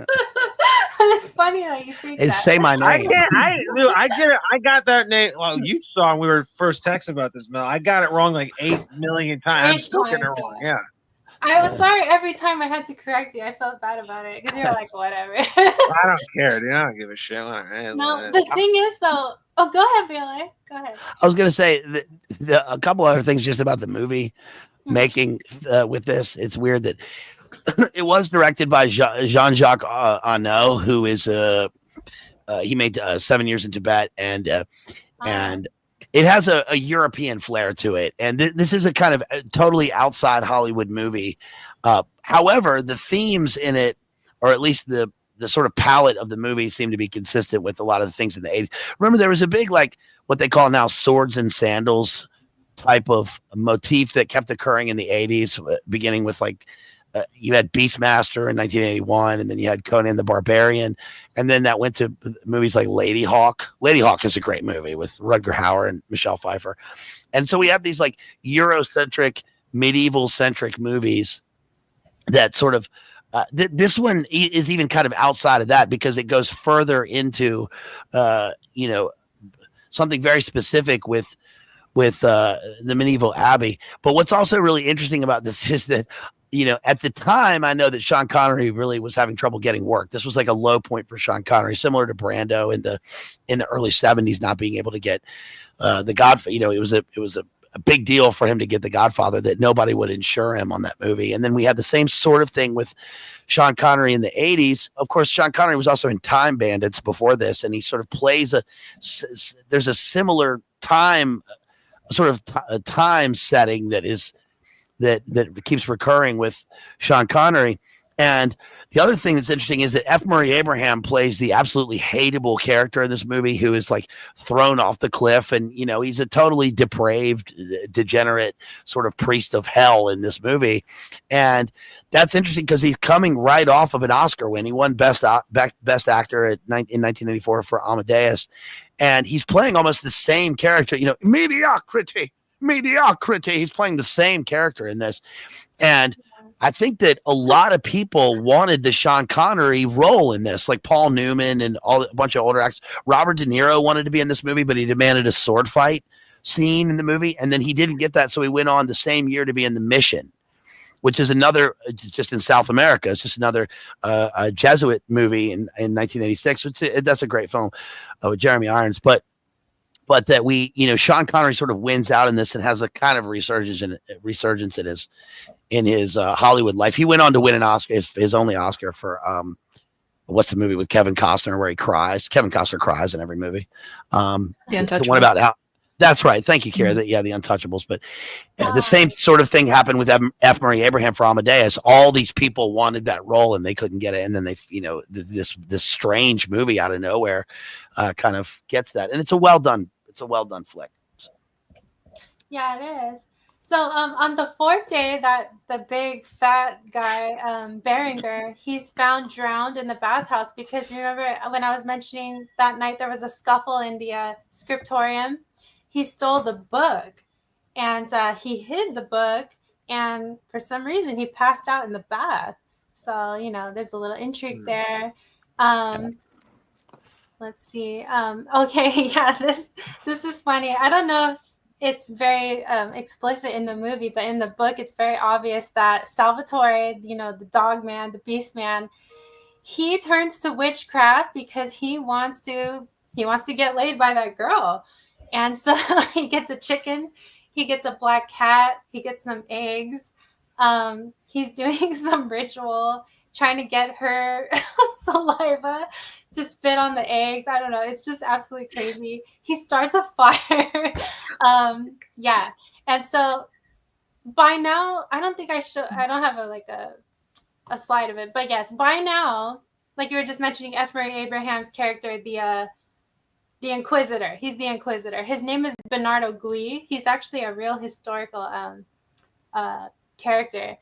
It's funny that you think It's that. Say My I Name. can't. I get it. I got that name. Well, you saw when we were first texting about this, Mel. I got it wrong like 8 million times. I'm 8 still getting it times, wrong. yeah. Yeah. I was sorry every time I had to correct you. I felt bad about it because you're like, whatever. I don't care, dude. I don't give a shit. No, the thing is though. Oh, go ahead, Bailey. Go ahead. I was going to say a couple other things just about the movie making with this. It's weird that it was directed by Jean-Jacques Arnaud, who is he made 7 Years in Tibet, and it has a European flair to it. And this is a kind of totally outside Hollywood movie. However, the themes in it, or at least the sort of palette of the movie, seem to be consistent with a lot of the things in the 80s. Remember, there was a big, like what they call now swords and sandals type of motif that kept occurring in the 80s, beginning with like, you had Beastmaster in 1981, and then you had Conan the Barbarian, and then that went to movies like Lady Hawk. Lady Hawk is a great movie with Rutger Hauer and Michelle Pfeiffer. And so we have these like Eurocentric, medieval-centric movies that sort of, this one is even kind of outside of that because it goes further into, something very specific with the medieval abbey. But what's also really interesting about this is that, at the time, I know that Sean Connery really was having trouble getting work. This was like a low point for Sean Connery, similar to Brando in the early 70s, not being able to get the Godfather. It was a big deal for him to get the Godfather, that nobody would insure him on that movie. And then we had the same sort of thing with Sean Connery in the 80s. Of course, Sean Connery was also in Time Bandits before this, and he sort of plays there's a similar time, sort of a time setting that keeps recurring with Sean Connery. And the other thing that's interesting is that F. Murray Abraham plays the absolutely hateable character in this movie, who is like thrown off the cliff. And, he's a totally depraved, degenerate sort of priest of hell in this movie. And that's interesting because he's coming right off of an Oscar win. He won Best Actor in 1984 for Amadeus. And he's playing almost the same character, mediocrity. He's playing the same character in this. And I think that a lot of people wanted the Sean Connery role in this, like Paul Newman and a bunch of older actors. Robert De Niro wanted to be in this movie, but he demanded a sword fight scene in the movie. And then he didn't get that. So he went on the same year to be in The Mission, which is just in South America. It's just another a Jesuit movie in 1986, which that's a great film with Jeremy Irons. But that Sean Connery sort of wins out in this and has a kind of resurgence in his Hollywood life. He went on to win an Oscar, his only Oscar, for what's the movie with Kevin Costner where he cries? Kevin Costner cries in every movie. The one about how. That's right. Thank you, Kara. The Untouchables. But the same sort of thing happened with F. Murray Abraham for Amadeus. All these people wanted that role and they couldn't get it. And then this strange movie out of nowhere kind of gets that. And it's a well done flick. So. Yeah, it is. So on the fourth day, that the big fat guy, Berenger, he's found drowned in the bathhouse because remember when I was mentioning that night there was a scuffle in the scriptorium. He stole the book and he hid the book, and for some reason he passed out in the bath. So, there's a little intrigue there. Let's see. Okay, yeah, this is funny. I don't know if it's very explicit in the movie, but in the book, it's very obvious that Salvatore, the dog man, the beast man, he turns to witchcraft because he wants to get laid by that girl. And so he gets a chicken, he gets a black cat, he gets some eggs. He's doing some ritual, trying to get her saliva to spit on the eggs. I don't know. It's just absolutely crazy. He starts a fire. Yeah. And so by now, I don't think I don't have a slide of it, but yes, by now, like you were just mentioning, F. Murray Abraham's character, the Inquisitor. He's the Inquisitor. His name is Bernardo Gui. He's actually a real historical character.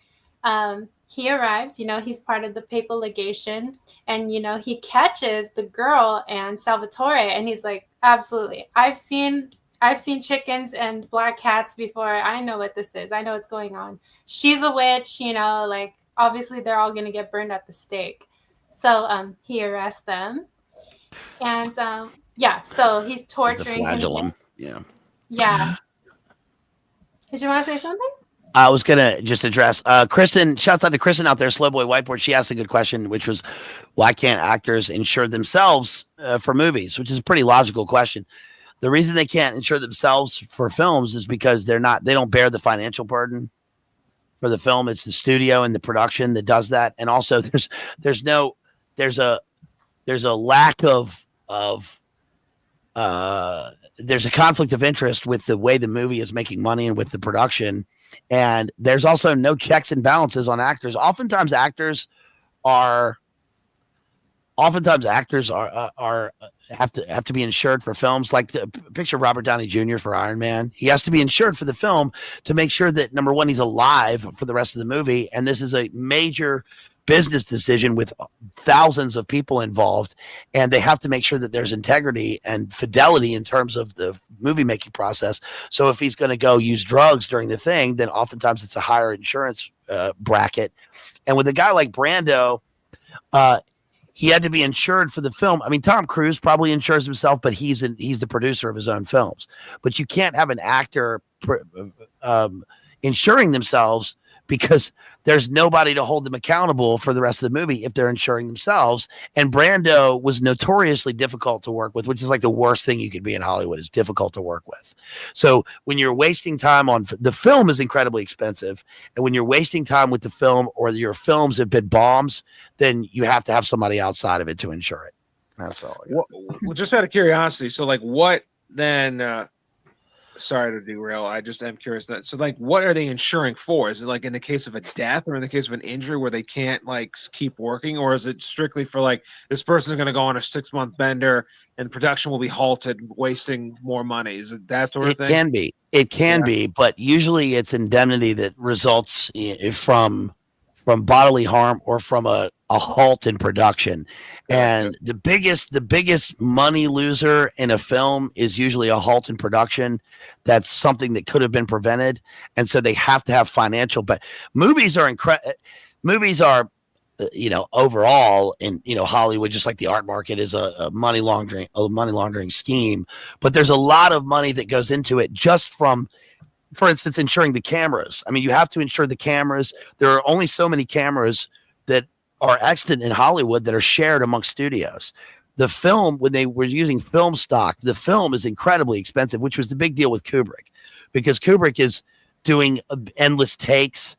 He arrives, he's part of the papal legation, and, he catches the girl and Salvatore, and he's like, absolutely. I've seen I've seen chickens and black cats before. I know what this is. I know what's going on. She's a witch, you know, like obviously they're all going to get burned at the stake. So he arrests them. And yeah, so he's torturing him. Yeah. Yeah. Did you want to say something? I was gonna just address Kristen. Shouts out to Kristen out there, Slow Boy Whiteboard. She asked a good question, which was, why can't actors insure themselves for movies? Which is a pretty logical question. The reason they can't insure themselves for films is because they don't bear the financial burden for the film. It's the studio and the production that does that, and also there's a lack of there's a conflict of interest with the way the movie is making money and with the production. And there's also no checks and balances on actors. Oftentimes actors have to be insured for films. Like the picture of Robert Downey Jr. for Iron Man. He has to be insured for the film to make sure that, number one, he's alive for the rest of the movie. And this is a major business decision with thousands of people involved, and they have to make sure that there's integrity and fidelity in terms of the movie making process. So if he's going to go use drugs during the thing, then oftentimes it's a higher insurance bracket. And with a guy like Brando, he had to be insured for the film. I mean, Tom Cruise probably insures himself, but he's the producer of his own films. But you can't have an actor insuring themselves, because there's nobody to hold them accountable for the rest of the movie if they're insuring themselves. And Brando was notoriously difficult to work with, which is like the worst thing you could be in Hollywood, is difficult to work with. So when you're wasting time on the film is incredibly expensive. And when you're wasting time with the film, or your films have been bombs, then you have to have somebody outside of it to insure it. That's all. Well, just out of curiosity, so like what then? Sorry to derail. I just am curious that. So, like, what are they insuring for? Is it like in the case of a death or in the case of an injury where they can't like keep working, or is it strictly for like this person's going to go on a 6-month bender and production will be halted, wasting more money? Is it that sort of thing? It can be, but usually it's indemnity that results from bodily harm or from a halt in production. And the biggest money loser in a film is usually a halt in production. That's something that could have been prevented. And so they have to have financial, but movies are overall in, Hollywood, just like the art market is a money laundering scheme, but there's a lot of money that goes into it just from, for instance, insuring the cameras. I mean, you have to insure the cameras. There are only so many cameras that are extant in Hollywood that are shared among studios. The film, when they were using film stock, the film is incredibly expensive, which was the big deal with Kubrick, because Kubrick is doing endless takes.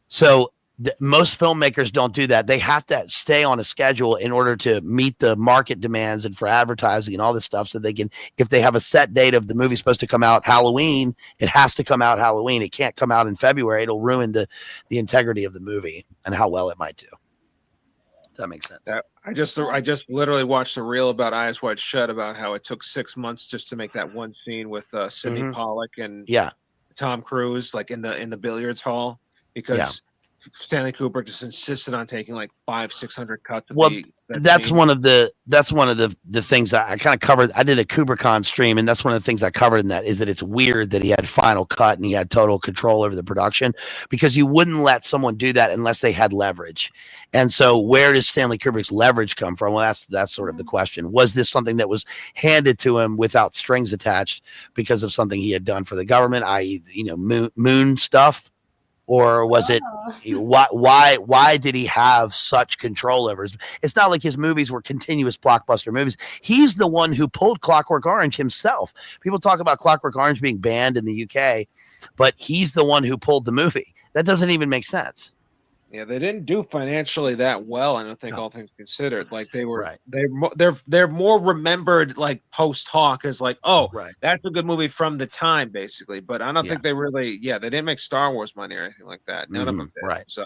So most filmmakers don't do that. They have to stay on a schedule in order to meet the market demands and for advertising and all this stuff. So they can, if they have a set date of the movie supposed to come out Halloween, it has to come out Halloween. It can't come out in February. It'll ruin the integrity of the movie and how well it might do. That makes sense. I just literally watched a reel about Eyes Wide Shut about how it took 6 months just to make that one scene with Sidney Pollack and Tom Cruise, like in the billiards hall, because Stanley Kubrick just insisted on taking like 500-600 cuts. That's one of the things that I kind of covered. I did a KubrickCon stream, and that's one of the things I covered in that, is that it's weird that he had final cut and he had total control over the production, because you wouldn't let someone do that unless they had leverage. And so where does Stanley Kubrick's leverage come from? Well, that's sort of the question. Was this something that was handed to him without strings attached because of something he had done for the government, i.e., moon stuff? Or was it why did he have such control over his? It's not like his movies were continuous blockbuster movies. He's the one who pulled Clockwork Orange himself. People talk about Clockwork Orange being banned in the UK, but he's the one who pulled the movie. That doesn't even make sense. Yeah, they didn't do financially that well, I don't think, all things considered. Like they were, they're more remembered like post hoc as like, that's a good movie from the time, basically. But I don't think they really, they didn't make Star Wars money or anything like that. None of them did. So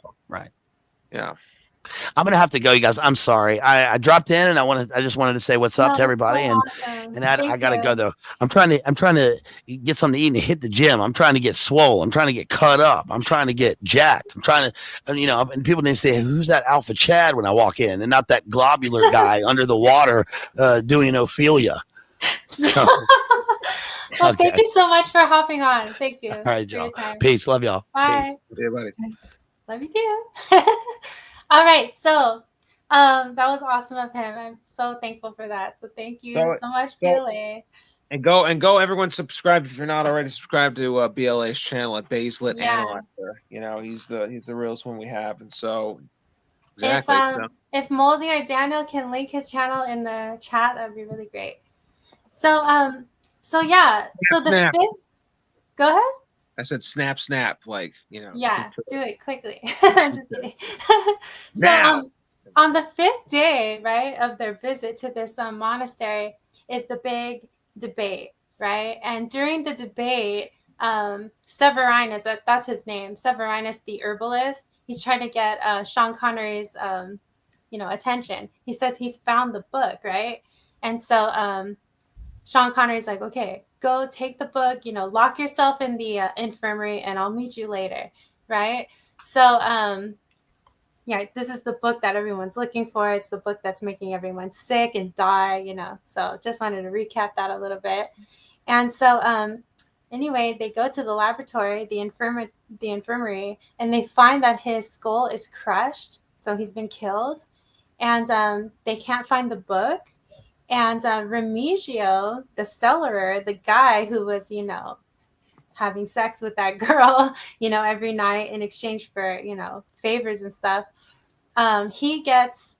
yeah. I'm gonna have to go, you guys. I'm sorry. I dropped in and I just wanted to say what's up to everybody, and I gotta go though. I'm trying to get something to eat and hit the gym. I'm trying to get swole. I'm trying to get cut up. I'm trying to get jacked. I'm trying to, and people didn't say, who's that Alpha Chad when I walk in, and not that globular guy under the water doing Ophelia. So. Well, Okay. thank you so much for hopping on. Thank you. All right, for your Joe. time. Peace. Love y'all. Bye. Peace. Yeah, buddy. Love you too. All right. So that was awesome of him. I'm so thankful for that. So thank you so much, BLA. And go everyone subscribe if you're not already subscribed to BLA's channel at Bazed Lit Analyzer. You know, he's the realest one we have. And so exactly. If Moldy or Daniel can link his channel in the chat, that'd be really great. So yeah. So the snap. fifth, go ahead. I said snap, like, you know. Yeah, do it quickly. I'm just kidding. So on the fifth day, right, of their visit to this monastery is the big debate, right? And during the debate, Severinus, that's his name, Severinus the herbalist, he's trying to get Sean Connery's, attention. He says he's found the book, right? And so Sean Connery's like, okay, go take the book, lock yourself in the infirmary and I'll meet you later, right? So, this is the book that everyone's looking for. It's the book that's making everyone sick and die, So just wanted to recap that a little bit. And so anyway, they go to the laboratory, the infirmary, and they find that his skull is crushed. So he's been killed. And they can't find the book. And Remigio, the cellarer, the guy who was, having sex with that girl, every night in exchange for, favors and stuff, he gets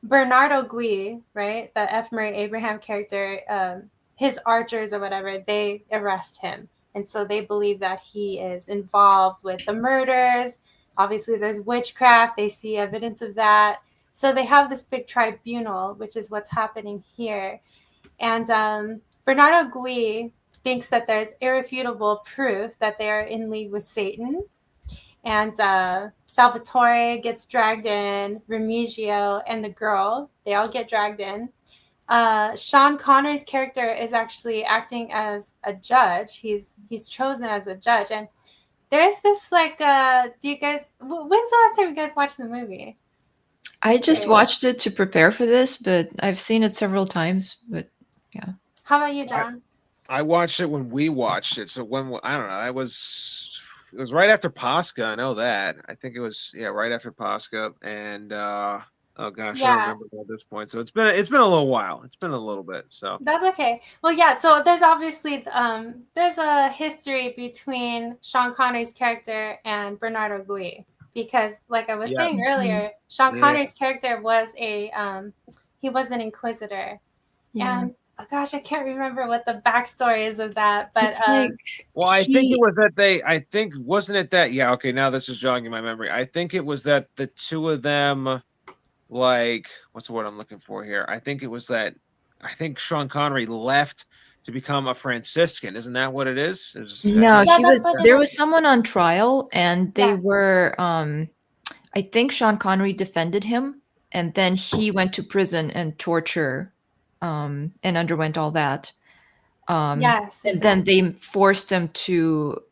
Bernardo Gui, right? The F. Murray Abraham character, his archers or whatever, they arrest him. And so they believe that he is involved with the murders. Obviously, there's witchcraft. They see evidence of that. So they have this big tribunal, which is what's happening here. And Bernardo Gui thinks that there's irrefutable proof that they are in league with Satan. And Salvatore gets dragged in, Remigio and the girl, they all get dragged in. Sean Connery's character is actually acting as a judge. He's chosen as a judge. And there's this when's the last time you guys watched the movie? I just watched it to prepare for this, but I've seen it several times. But yeah. How about you, John? I watched it when we watched it. So I don't know. It was right after Pascha. I know that. I think it was right after Pascha. And oh gosh, I don't remember at this point. So it's been a little while. It's been a little bit. So that's okay. Well, yeah. So there's obviously there's a history between Sean Connery's character and Bernardo Gui. Because like I was saying earlier, Sean Connery's character was he was an inquisitor. And oh gosh, I can't remember what the backstory is of that. But I think it was that wasn't it that now this is jogging my memory. I think it was that the two of them, like, what's the word I'm looking for here? I think Sean Connery left to become a Franciscan. Isn't that what it is? No, there was someone on trial and they were I think Sean Connery defended him and then he went to prison and torture and underwent all that. Yes. And then they forced him to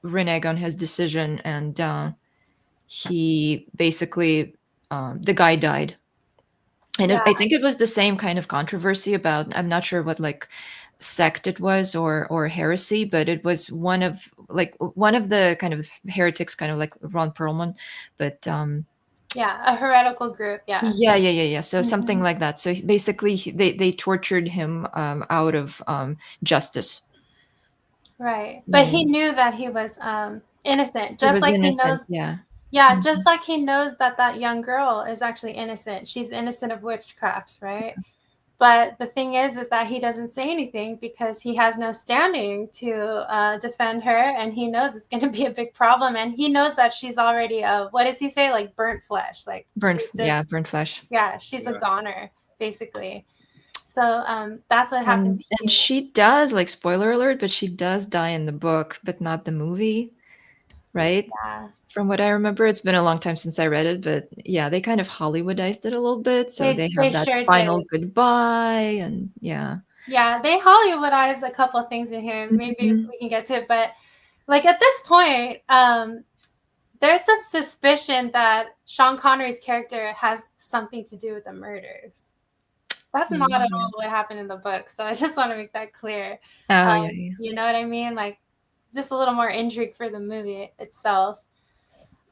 renege on his decision and he basically the guy died. And I think it was the same kind of controversy about, I'm not sure what sect it was or heresy, but it was one of the kind of heretics, kind of like Ron Perlman, but a heretical group. So something like that. So basically they tortured him out of justice, right? But he knew that he was innocent, just like he knows just like he knows that young girl is actually innocent. She's innocent of witchcraft, right? But the thing is that he doesn't say anything because he has no standing to defend her, and he knows it's going to be a big problem. And he knows that she's already what does he say? Like burnt flesh, burnt flesh. Yeah, she's a goner, basically. So that's what happens. And she does, spoiler alert, but she does die in the book, but not the movie, right? Yeah. From what I remember, it's been a long time since I read it, but they kind of Hollywoodized it a little bit. So they have that final goodbye and Yeah, they Hollywoodized a couple of things in here. Maybe we can get to it. But at this point, there's some suspicion that Sean Connery's character has something to do with the murders. That's not at all what happened in the book. So I just want to make that clear. Oh, yeah. You know what I mean? Like, just a little more intrigue for the movie itself.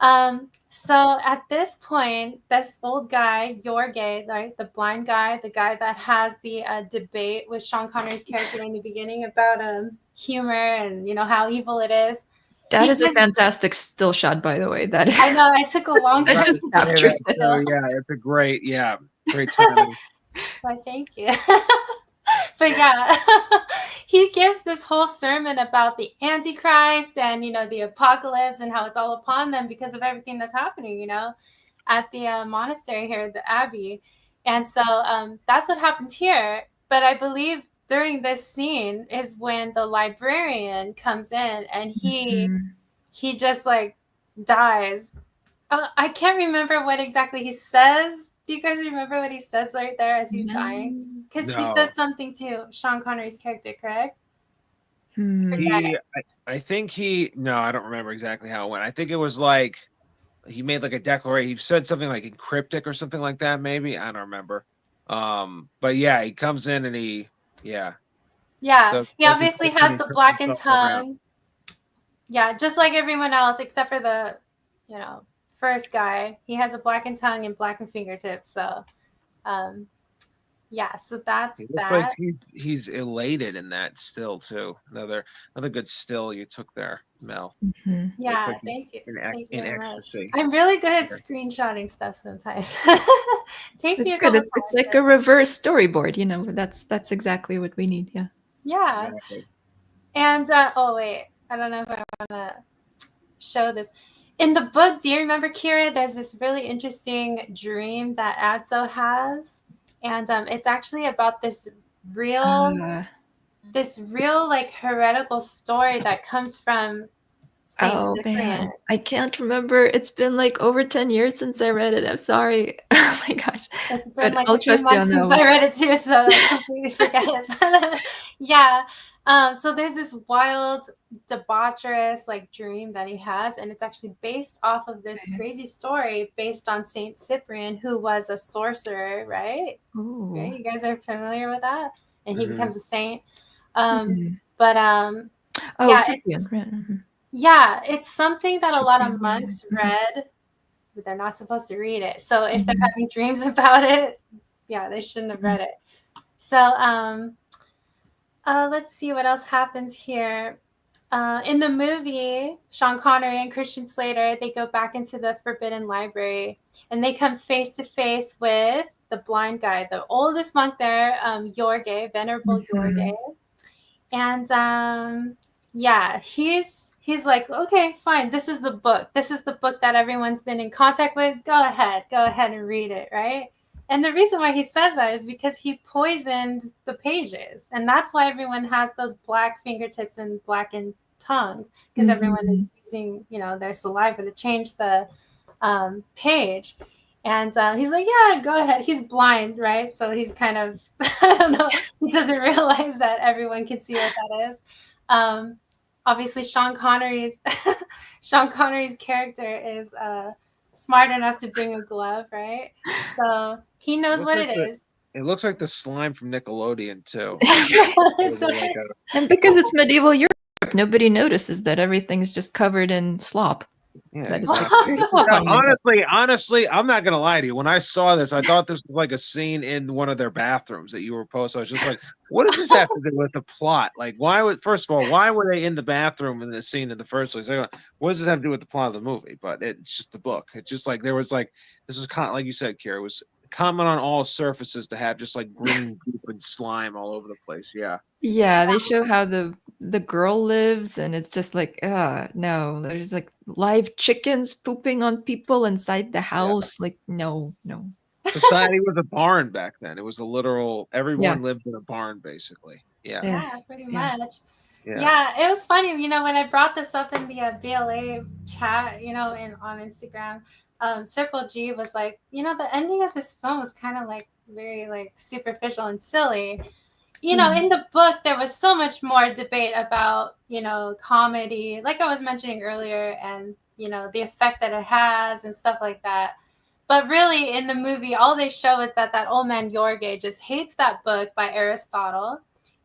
So at this point, this old guy, Jorge, right, the blind guy, the guy that has the debate with Sean Connery's character in the beginning about humor and, you know, how evil it is. That is a fantastic still shot, by the way. That is. I know. I took a long time. I just captured it. Oh yeah, it's a great timing. Well, thank you. But yeah, he gives this whole sermon about the Antichrist and, you know, the apocalypse and how it's all upon them because of everything that's happening, you know, at the monastery here, the abbey. And so that's what happens here. But I believe during this scene is when the librarian comes in and he just like dies. I can't remember what exactly he says. Do you guys remember what he says right there as he's dying? Because he says something to Sean Connery's character, correct? I think I don't remember exactly how it went. I think it was like he made like a declaration. He said something like in cryptic or something like that, maybe. I don't remember. But yeah, he comes in and he obviously has the blackened tongue. Yeah, just like everyone else except for the, you know, first guy. He has a blackened tongue and blackened fingertips. So so that's that. Like he's elated in that still too. Another good still you took there, Mel. Yeah, thank you. Thank you very much. Ecstasy. I'm really good at screenshotting stuff sometimes. Takes me a good. couple It's like a reverse storyboard, you know. That's exactly what we need. Yeah. Yeah. Exactly. And oh wait, I don't know if I want to show this. In the book, do you remember, Kira? There's this really interesting dream that Adso has, and it's actually about this real like heretical story that comes from Saint Cyprian. Man. I can't remember. It's been like over 10 years since I read it. I'm sorry. Oh my gosh. It's been like a few months since I read it too, so I completely forget it. Yeah. So there's this wild, debaucherous like dream that he has, and it's actually based off of this crazy story based on Saint Cyprian, who was a sorcerer, right? Ooh. Right? You guys are familiar with that? And he becomes a saint. Cyprian. Yeah, it's something that a lot of monks read, but they're not supposed to read it. So if they're having dreams about it, they shouldn't have read it. So let's see what else happens here. In the movie, Sean Connery and Christian Slater, they go back into the Forbidden Library, and they come face to face with the blind guy, the oldest monk there, Jorge, Venerable Jorge. And he's like, okay, fine. This is the book. This is the book that everyone's been in contact with. Go ahead and read it, right? And the reason why he says that is because he poisoned the pages. And that's why everyone has those black fingertips and blackened tongues, because everyone is using, their saliva to change the page. And he's like, yeah, go ahead. He's blind, right? So he's kind of, I don't know, he doesn't realize that everyone can see what that is. Obviously, Sean Connery's character is smart enough to bring a glove, right? So he knows what it is. It looks like the slime from Nickelodeon, too. And because it's medieval Europe, nobody notices that everything's just covered in slop. Yeah. Honestly, I'm not gonna lie to you. When I saw this, I thought this was like a scene in one of their bathrooms that you were posting. I was just like, what does this have to do with the plot? Like, why would they in the bathroom in this scene in the first place? What does this have to do with the plot of the movie? But it's just the book. It's just like this was kind of like you said, Kira, it was common on all surfaces to have just like green goop and slime all over the place. Yeah, they show how the girl lives, and it's just like, no, there's like live chickens pooping on people inside the house. Like, no. Society was a barn back then. It was a literal, everyone lived in a barn, basically. Yeah, pretty much. Yeah, it was funny, when I brought this up in the BLA chat, on Instagram, Circle G was like, the ending of this film was kind of like very like superficial and silly. In the book, there was so much more debate about, comedy, like I was mentioning earlier, and, the effect that it has and stuff like that. But really, in the movie, all they show is that old man Jorge just hates that book by Aristotle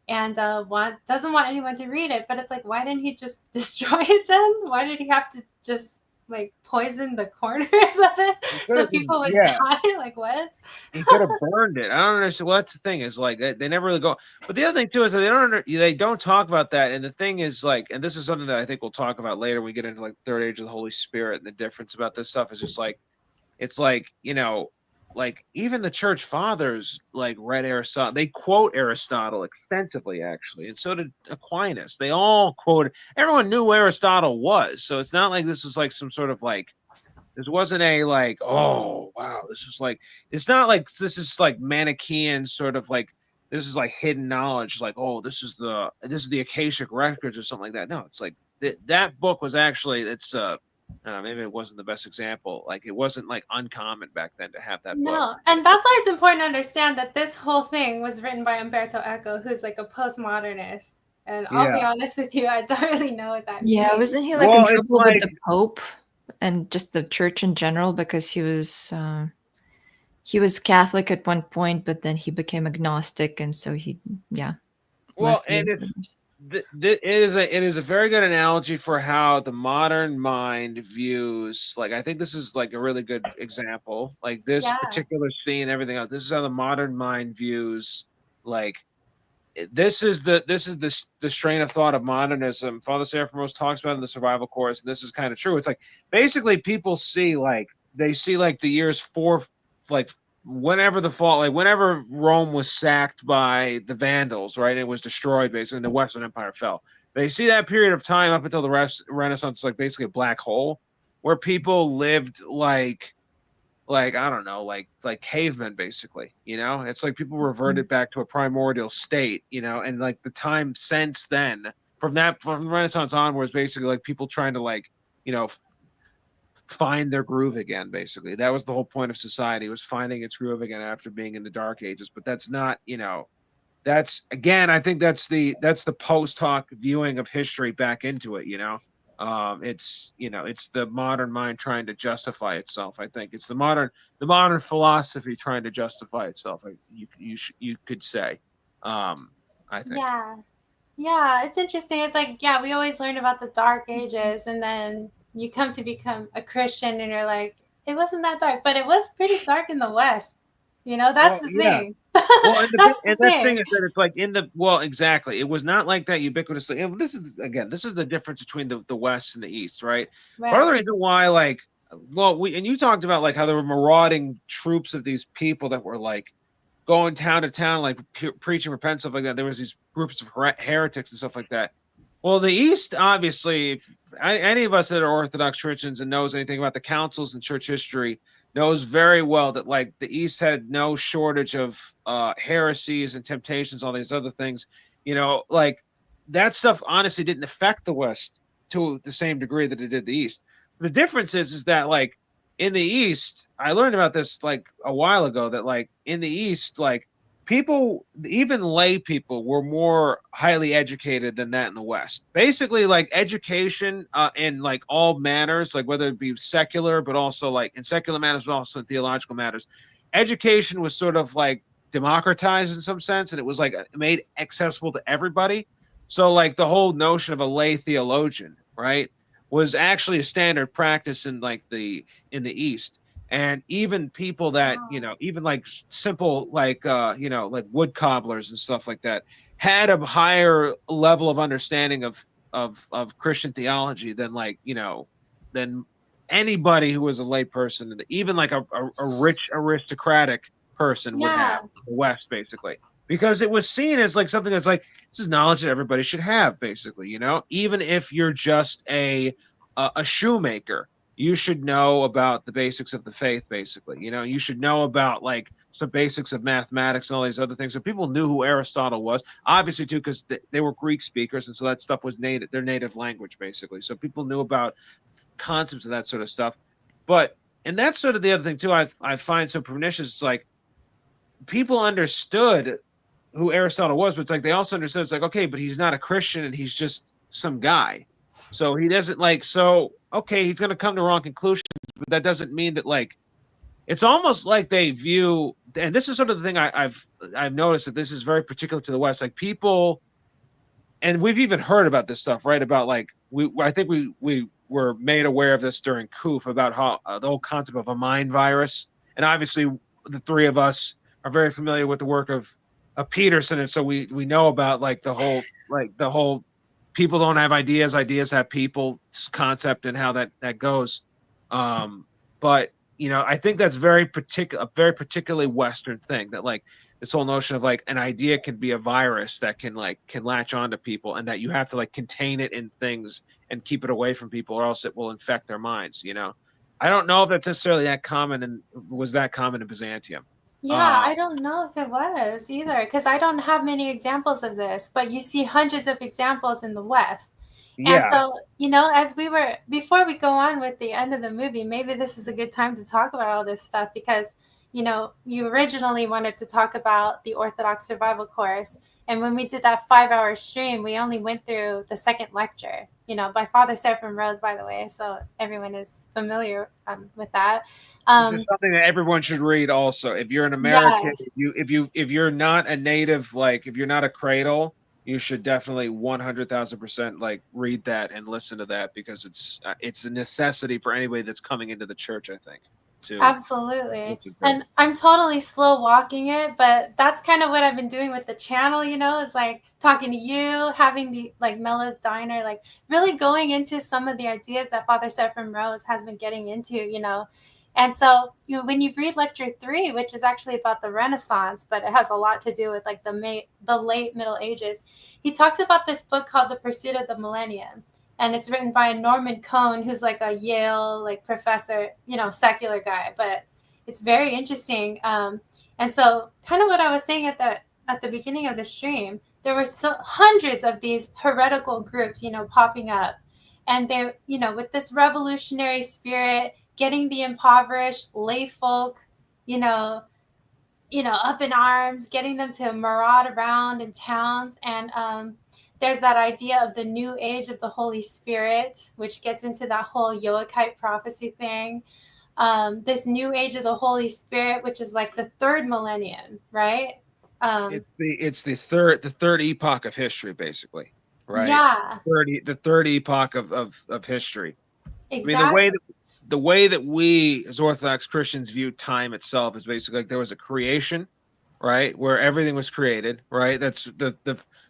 and doesn't want anyone to read it. But it's like, why didn't he just destroy it then? Why did he have to just like poison the corners of it so people would die? Like, what? He could have burned it. I don't understand. Well, that's the thing is like they never really go. But the other thing too is that they don't talk about that. And the thing is like, and this is something that I think we'll talk about later when we get into like third age of the Holy Spirit, and the difference about this stuff is just like, it's like, you know, like even the church fathers like read Aristotle. They quote Aristotle extensively, actually, and so did Aquinas. They all quoted. Everyone knew who Aristotle was, so it's not like this was like some sort of like. This wasn't a like, oh wow, this is like. It's not like this is like Manichaean sort of like. This is like hidden knowledge, like oh, this is the Akashic records or something like that. No, it's like that book was actually maybe it wasn't the best example. Like it wasn't like uncommon back then to have that book. No, and that's why it's important to understand that this whole thing was written by Umberto Eco, who's like a postmodernist. And I'll be honest with you, I don't really know what that means. Yeah, wasn't he like in trouble with the Pope and just the church in general because he was Catholic at one point, but then he became agnostic, and so Well, and it is a very good analogy for how the modern mind views. Like, I think this is like a really good example. Like this particular scene, everything else. This is how the modern mind views. Like, this is the strain of thought of modernism. Father Seraphim Rose talks about in the Survival Course, and this is kind of true. It's like basically people see like the years whenever the fall, like whenever Rome was sacked by the Vandals, right? It was destroyed basically, and the Western Empire fell. They see that period of time up until the Renaissance, like basically a black hole, where people lived like I don't know, like cavemen, basically. You know, it's like people reverted back to a primordial state. You know, and like the time since then, from the Renaissance onwards, basically like people trying to like, you know, find their groove again. Basically, that was the whole point of society, was finding its groove again after being in the Dark Ages. But that's not, you know, that's again, I think that's the post hoc viewing of history back into it. You know, it's, you know, it's the modern mind trying to justify itself. I think it's the modern philosophy trying to justify itself. You could say, I think. Yeah, it's interesting. It's like, we always learn about the Dark Ages, and then you come to become a Christian and you're like, it wasn't that dark, but it was pretty dark in the West. You know, that's the thing. Well, and the thing is that it's like exactly. It was not like that ubiquitously. This is the difference between the West and the East, right? Part of the reason why, like, and you talked about like how there were marauding troops of these people that were like going town to town, like preaching repentance, stuff like that. There was these groups of heretics and stuff like that. Well, the East, obviously, if any of us that are Orthodox Christians and knows anything about the councils and church history knows very well that like the East had no shortage of heresies and temptations, all these other things. You know, like that stuff honestly didn't affect the West to the same degree that it did the East. The difference is that like in the East, I learned about this like a while ago, that like in the East, like people, even lay people, were more highly educated than that in the West. Basically, like education in like all manners, like whether it be secular, but also like in secular matters, but also in theological matters. Education was sort of like democratized in some sense, and it was like made accessible to everybody. So like the whole notion of a lay theologian, right, was actually a standard practice in like in the East. And even people that, you know, even like simple, like, you know, like wood cobblers and stuff like that had a higher level of understanding of Christian theology than like, you know, than anybody who was a lay person, even like a rich aristocratic person would have in the West, basically, because it was seen as like something that's like, this is knowledge that everybody should have, basically, you know, even if you're just a shoemaker. You should know about the basics of the faith, basically. You know, you should know about like some basics of mathematics and all these other things. So people knew who Aristotle was, obviously too, because they were Greek speakers, and so that stuff was their native language, basically. So people knew about concepts of that sort of stuff. And that's sort of the other thing too. I find so pernicious. It's like people understood who Aristotle was, but it's like they also understood. It's like, okay, but he's not a Christian, and he's just some guy. So he doesn't like, so, okay, he's going to come to wrong conclusions, but that doesn't mean that like it's almost like they view, and this is sort of the thing I've noticed, that this is very particular to the West. Like people, and we've even heard about this stuff, right? About like I think we were made aware of this during COOF about how the whole concept of a mind virus, and obviously the three of us are very familiar with the work of Peterson, and so we know about like the whole people don't have ideas, ideas have people concept, and how that goes. But I think that's a very particularly Western thing, that like this whole notion of like an idea can be a virus that can latch onto people, and that you have to like contain it in things and keep it away from people, or else it will infect their minds. I don't know if that's necessarily that common, and was that common in Byzantium. Yeah, I don't know if it was either, because I don't have many examples of this, but you see hundreds of examples in the West. And Yeah. so, before we go on with the end of the movie, maybe this is a good time to talk about all this stuff, because, you originally wanted to talk about the Orthodox Survival Course. And when we did that 5-hour stream, we only went through the second lecture, by Father Seraphim Rose, by the way. So everyone is familiar with that. It's something that everyone should read also. If you're an American, Yes. if you're not a native, like if you're not a cradle, you should definitely 100,000% like read that and listen to that, because it's a necessity for anybody that's coming into the church, I think. Absolutely. And I'm totally slow walking it, but that's kind of what I've been doing with the channel, is like talking to you, having the like Mella's Diner, like really going into some of the ideas that Father Seraphim Rose has been getting into, And so, when you read lecture 3, which is actually about the Renaissance, but it has a lot to do with like the late Middle Ages, he talks about this book called The Pursuit of the Millennium. And it's written by Norman Cohn, who's like a Yale like professor, secular guy, but it's very interesting. And so, kind of what I was saying at the beginning of the stream, there were hundreds of these heretical groups, popping up, and they're, with this revolutionary spirit, getting the impoverished lay folk, up in arms, getting them to maraud around in towns. And there's that idea of the new age of the Holy Spirit, which gets into that whole Joachite prophecy thing. This new age of the Holy Spirit, which is like the third millennium, right? It's the third epoch of history, basically, right? Yeah. The third epoch of history. Exactly. I mean, the way that we as Orthodox Christians view time itself is basically like there was a creation, right, where everything was created, right? That's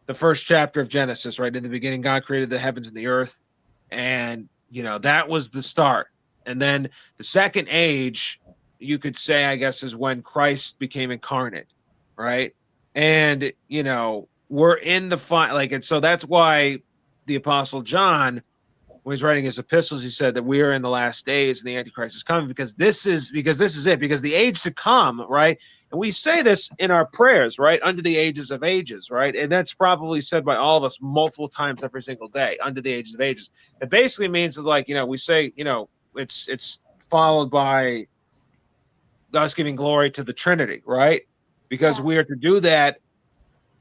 the first chapter of Genesis, right? In the beginning, God created the heavens and the earth, and that was the start. And then the second age, you could say, I guess, is when Christ became incarnate, right? And we're in the and so that's why the Apostle John, when he's writing his epistles, he said that we are in the last days and the Antichrist is coming, because this is it, because the age to come, right? And we say this in our prayers, right? Under the ages of ages, right? And that's probably said by all of us multiple times every single day, under the ages of ages. It basically means that, like, we say, it's followed by us giving glory to the Trinity, right? Because we are to do that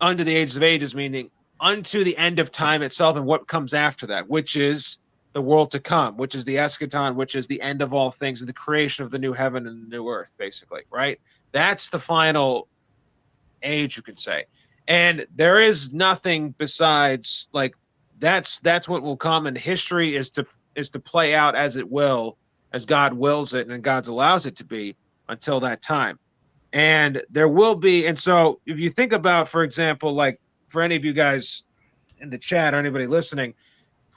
under the ages of ages, meaning unto the end of time itself and what comes after that, which is the world to come, which is the eschaton, which is the end of all things, and the creation of the new heaven and the new earth, basically, right? That's the final age, you could say. And there is nothing besides, like, that's what will come, and history is to play out as it will, as God wills it and God allows it to be, until that time. And there will be, and so if you think about, for example, like for any of you guys in the chat or anybody listening,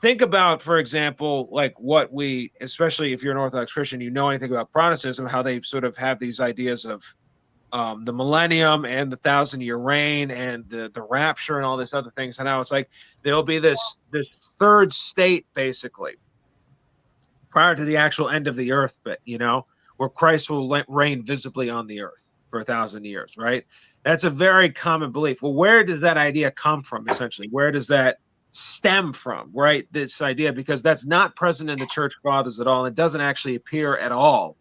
think about, for example, like what we, especially if you're an Orthodox Christian, anything about Protestantism, how they sort of have these ideas of the millennium and the 1,000-year reign and the rapture and all this other things. And now it's like there'll be this third state, basically, prior to the actual end of the earth, but where Christ will reign visibly on the earth for 1,000 years, right? That's a very common belief. Well, where does that idea come from, essentially? Where does that stem from, right? This idea, because that's not present in the Church Fathers at all. It doesn't actually appear at all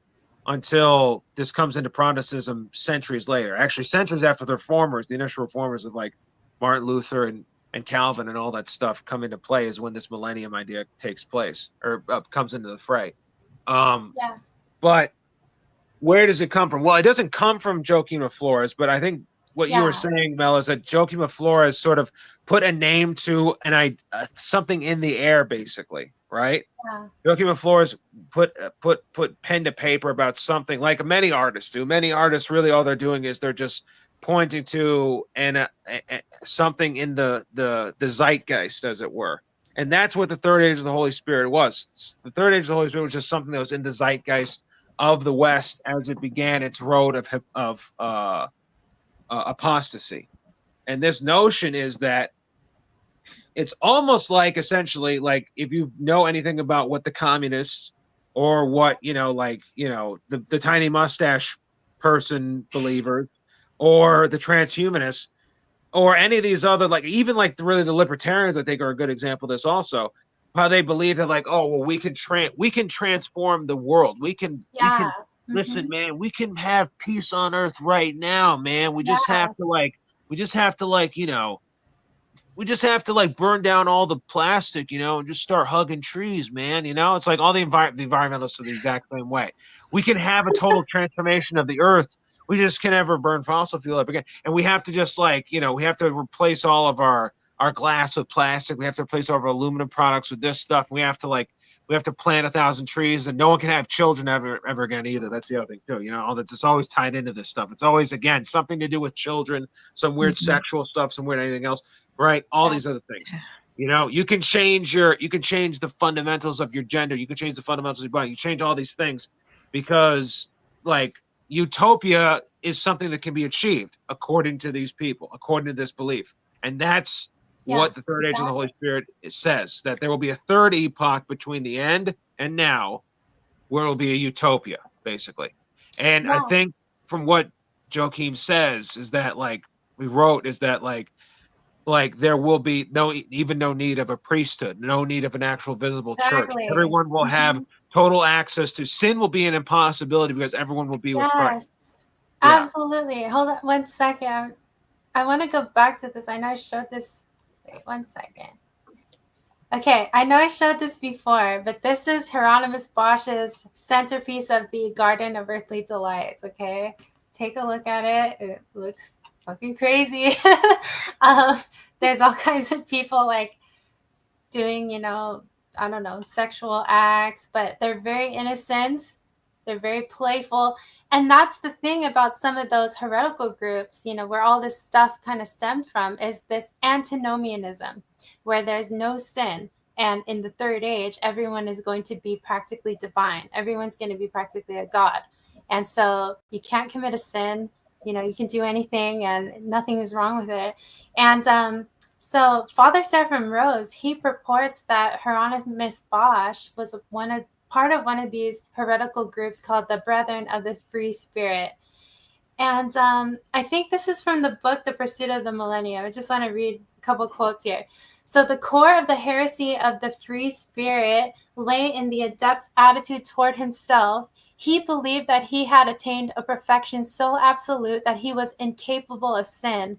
until this comes into Protestantism centuries later. Actually, centuries after the reformers, the initial reformers of like Martin Luther and Calvin and all that stuff come into play, is when this millennium idea takes place or comes into the fray. But where does it come from? Well, it doesn't come from Joachim of Flores, but I think what you were Yeah. saying, Mel, is that Joachim of Flores sort of put a name to something in the air, basically, right? Yeah. Joachim of Flores put pen to paper about something, like many artists do. Many artists really all they're doing is they're just pointing to something in the zeitgeist, as it were. And that's what the third age of the Holy Spirit was. The third age of the Holy Spirit was just something that was in the zeitgeist of the West as it began its road of apostasy. And this notion is that it's almost like, essentially, like, if you know anything about what the communists or what, the tiny mustache person believers or the transhumanists or any of these other, like, even like really the libertarians, I think, are a good example of this also, how they believe that, like, oh well, we can transform the world, we can Yeah. listen, man, we can have peace on earth right now, man. We just Yeah. have to like we just have to like we just have to like burn down all the plastic, and just start hugging trees, man. It's like all the environmentalists are the exact same way. We can have a total transformation of the earth. We just can never burn fossil fuel ever again. And we have to just we have to replace all of our glass with plastic. We have to replace all of our aluminum products with this stuff. We have to plant 1,000 trees, and no one can have children ever again either. That's the other thing too. All that, it's always tied into this stuff. It's always, again, something to do with children, some weird sexual stuff, some weird anything else. Right, all these other things. You can change the fundamentals of your gender. You can change the fundamentals of your body. You change all these things because, like, utopia is something that can be achieved according to these people, according to this belief, and that's what the third age of the Holy Spirit says, that there will be a third epoch between the end and now, where it will be a utopia, basically. And I think from what Joachim says is that, like we wrote, is that like there will be no need of a priesthood, no need of an actual visible church. Everyone will have total access to sin. Will be an impossibility because everyone will be with Christ. Absolutely. Hold on 1 second. I want to go back to this. I know I showed this. Wait 1 second. Okay, I know I showed this before, but this is Hieronymus Bosch's centerpiece of the Garden of Earthly Delights. Okay, take a look at it. It looks fucking crazy. There's all kinds of people like doing, I don't know, sexual acts, but they're very innocent. They're very playful. And that's the thing about some of those heretical groups, where all this stuff kind of stemmed from, is this antinomianism, where there's no sin. And in the third age, everyone is going to be practically divine. Everyone's going to be practically a god. And so you can't commit a sin. You can do anything and nothing is wrong with it. And so Father Seraphim Rose, he purports that Hieronymus Bosch was part of one of these heretical groups called the Brethren of the Free Spirit. And I think this is from the book, The Pursuit of the Millennium. I just want to read a couple quotes here. So the core of the heresy of the free spirit lay in the adept's attitude toward himself. He believed that he had attained a perfection so absolute that he was incapable of sin.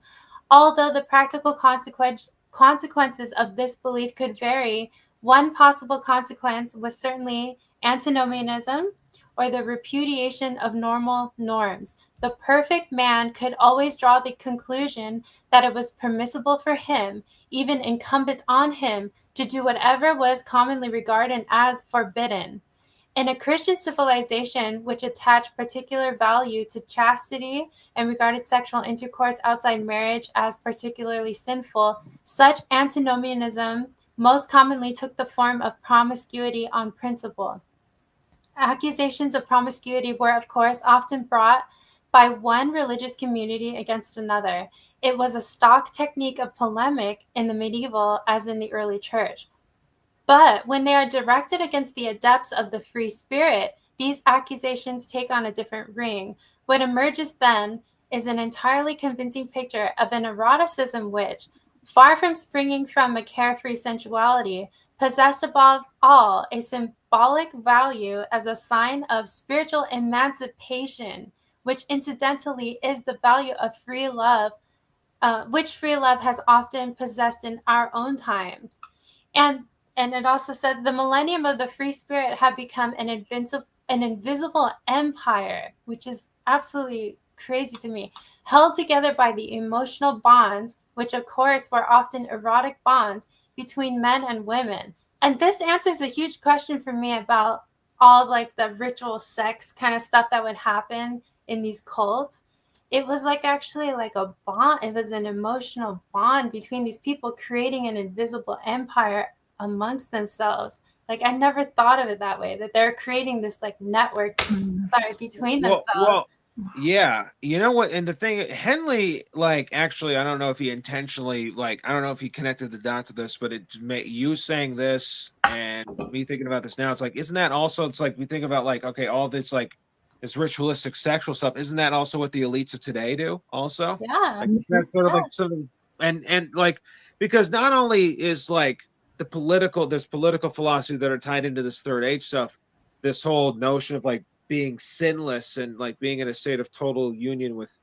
Although the practical consequences of this belief could vary, one possible consequence was certainly antinomianism, or the repudiation of normal norms. The perfect man could always draw the conclusion that it was permissible for him, even incumbent on him, to do whatever was commonly regarded as forbidden. In a Christian civilization which attached particular value to chastity and regarded sexual intercourse outside marriage as particularly sinful, such antinomianism most commonly took the form of promiscuity on principle. Accusations of promiscuity were, of course, often brought by one religious community against another. It was a stock technique of polemic in the medieval as in the early church. But when they are directed against the adepts of the free spirit, these accusations take on a different ring. What emerges then is an entirely convincing picture of an eroticism which, far from springing from a carefree sensuality, possessed above all a symbolic value as a sign of spiritual emancipation, which incidentally is the value of free love, which free love has often possessed in our own times. And it also says the millennium of the free spirit had become an an invisible empire, which is absolutely crazy to me, held together by the emotional bonds, which of course were often erotic bonds between men and women. And this answers a huge question for me about all of like the ritual sex kind of stuff that would happen in these cults. It was like actually like a bond. It was an emotional bond between these people creating an invisible empire amongst themselves. Like I never thought of it that way, that they're creating this like network between themselves. Yeah, you know what? And the thing, Henley, like, actually, I don't know if he intentionally, like, I don't know if he connected the dots to this, but you saying this and me thinking about this now, it's like, isn't that also? It's like we think about like, okay, all this like this ritualistic sexual stuff. Isn't that also what the elites of today do? Also, Yeah, like, that's sort of like some, and like because not only is like there's political philosophy that are tied into this Third Age stuff, this whole notion of like being sinless and like being in a state of total union with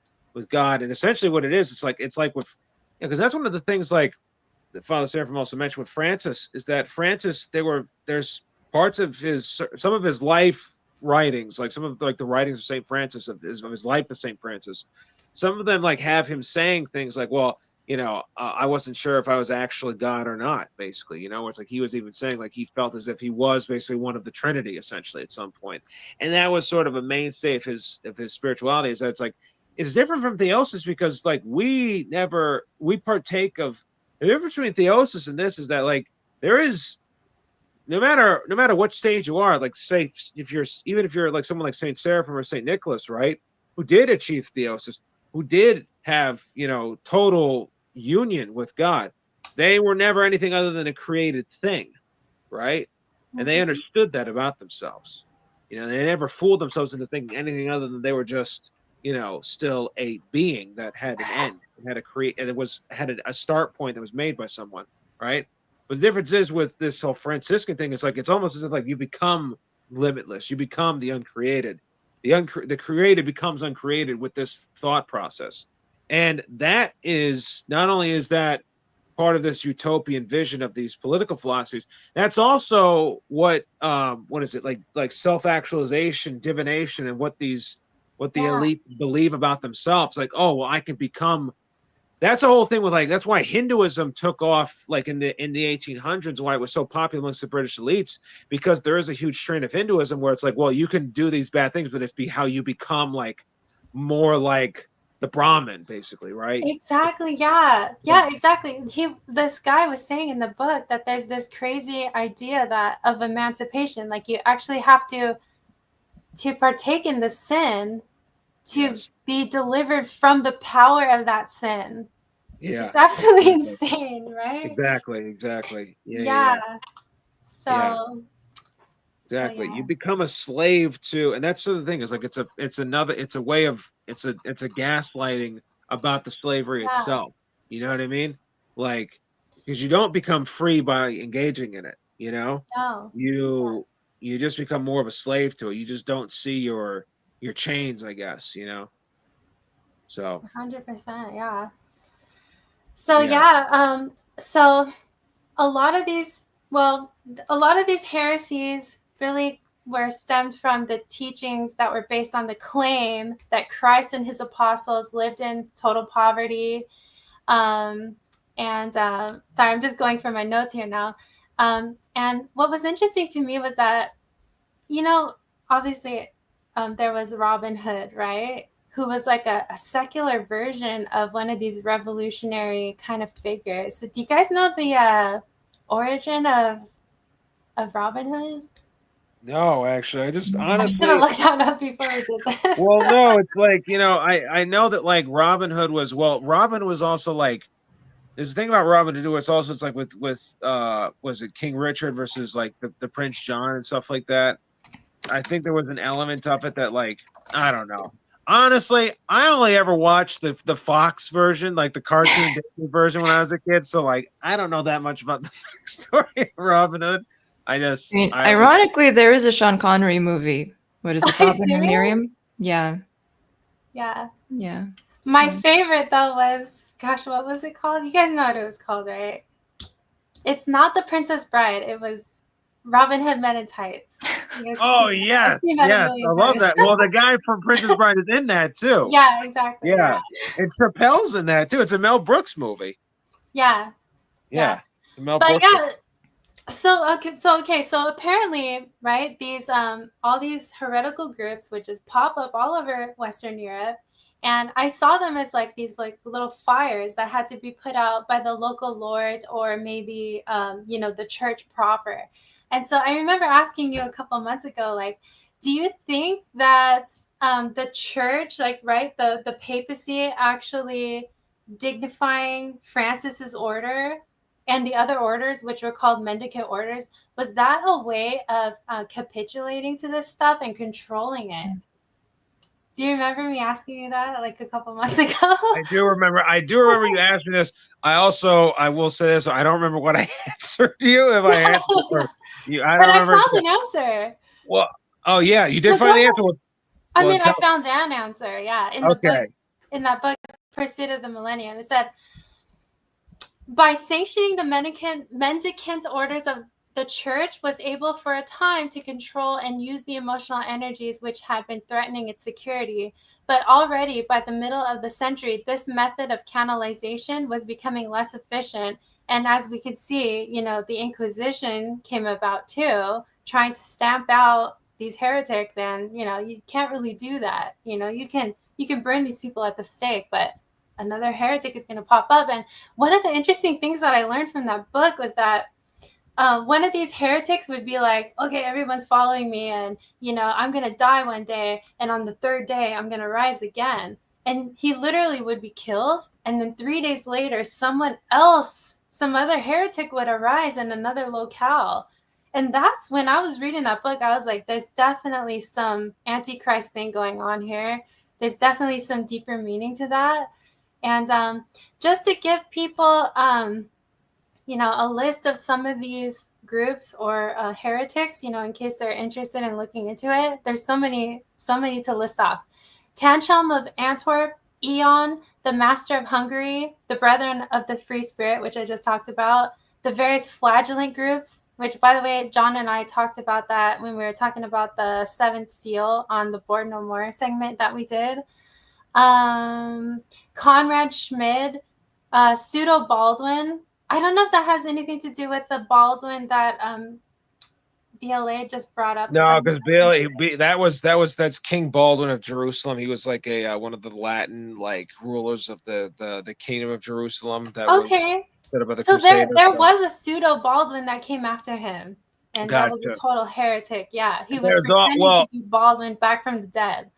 God. And essentially what it is, it's like with, because that's one of the things like the Father Seraphim also mentioned with Francis, is that Francis, there's parts of some of his life writings, like some of like the writings of St. Francis, of his life of St. Francis, some of them like have him saying things like, well, I wasn't sure if I was actually God or not, basically, it's like he was even saying like he felt as if he was basically one of the Trinity essentially at some point. And that was sort of a mainstay of his spirituality, is that it's like, it's different from theosis because like we partake of the difference between theosis and this is that like there is no matter what stage you are, like say if you're like someone like Saint Seraphim or Saint Nicholas, right, who did achieve theosis, who did have total union with God, they were never anything other than a created thing, right? And they understood that about themselves. They never fooled themselves into thinking anything other than they were just still a being that had an end, and had a start point that was made by someone, right? But the difference is with this whole Franciscan thing, it's like it's almost as if like you become limitless, you become the uncreated. The created becomes uncreated with this thought process. And that is not only is that part of this utopian vision of these political philosophies, that's also what is it like self-actualization, divination, and what the elite believe about themselves. Like, oh well, I can become. That's the whole thing with like, that's why Hinduism took off like in the 1800s, why it was so popular amongst the British elites, because there is a huge strain of Hinduism where it's like, well, you can do these bad things, but it's how you become like more like the Brahmin, basically, right? Exactly. Yeah, exactly. This guy was saying in the book that there's this crazy idea that of emancipation, like you actually have to partake in the sin to be delivered from the power of that sin. Yeah, it's absolutely insane, right? Exactly. Yeah. So. Yeah. Exactly. You become a slave to, and that's the thing, is like it's a gaslighting about the slavery itself. You know what I mean? Like, because you don't become free by engaging in it, No. You just become more of a slave to it. You just don't see your chains, I guess, So 100%, yeah. So so a lot of these heresies really were stemmed from the teachings that were based on the claim that Christ and his apostles lived in total poverty. Sorry, I'm just going for my notes here now. And what was interesting to me was that, obviously there was Robin Hood, right? Who was like a secular version of one of these revolutionary kind of figures. So do you guys know the origin of Robin Hood? No, actually, I just honestly I should have looked that up before we did this. Well, no, it's like, I know that like Robin was also like, there's a thing about Robin Hood. It's like with was it King Richard versus like the Prince John and stuff like that. I think there was an element of it that like, I don't know. Honestly, I only ever watched the Fox version, like the cartoon Disney version when I was a kid. So like, I don't know that much about the story of Robin Hood. Ironically, there is a Sean Connery movie. What is it called? Millenarian? Yeah. Yeah. Yeah. My favorite though was, gosh, what was it called? You guys know what it was called, right? It's not The Princess Bride. It was Robin Hood Men in Tights. You guys have Oh seen that. I've yes, seen that a yes, I million love times. that. Well, the guy from Princess Bride is in that too. Yeah, exactly. Yeah, and Chappelle's in that too. It's a Mel Brooks movie. Yeah. Yeah, Mel But Brooks. yeah, so apparently, right, these all these heretical groups would just pop up all over Western Europe, and I saw them as like these like little fires that had to be put out by the local lords or maybe you know, the church proper. And so I remember asking you a couple months ago, like, do you think that the church, like, right, the papacy actually dignifying Francis's order and the other orders, which were called mendicant orders, was that a way of capitulating to this stuff and controlling it? Do you remember me asking you that like a couple months ago? I do remember you asked me this. I will say this. I don't remember what I answered you. If I answered or you, I don't But I remember. found an answer. Well, oh yeah, you did find the answer. I mean, I found an answer. Yeah, in the book, Okay. in that book, Pursuit of the Millennium, it said, by sanctioning the mendicant orders of the church was able for a time to control and use the emotional energies which had been threatening its security. But already by the middle of the century, this method of canalization was becoming less efficient. And as we could see, you know, the Inquisition came about too, trying to stamp out these heretics. And, you know, you can't really do that. You know, you can burn these people at the stake, but another heretic is going to pop up. And one of the interesting things that I learned from that book was that one of these heretics would be like, okay, everyone's following me, and, you know, I'm going to die one day, and on the third day, I'm going to rise again. And he literally would be killed. And then 3 days later, someone else, some other heretic would arise in another locale. And that's when I was reading that book, I was like, there's definitely some Antichrist thing going on here. There's definitely some deeper meaning to that. And just to give people, you know, a list of some of these groups or heretics, you know, in case they're interested in looking into it, there's so many to list off. Tanchelm of Antwerp, Eon, the Master of Hungary, the Brethren of the Free Spirit, which I just talked about, the various flagellant groups, which, by the way, John and I talked about that when we were talking about the seventh seal on the Board No More segment that we did. Conrad Schmid, Pseudo Baldwin. I don't know if that has anything to do with the Baldwin that BLA just brought up. No, because that's King Baldwin of Jerusalem. He was like a one of the Latin like rulers of the kingdom of Jerusalem. That was set up by the Crusaders. There was a pseudo Baldwin that came after him, and that was a total heretic. Yeah, he was pretending to be Baldwin back from the dead.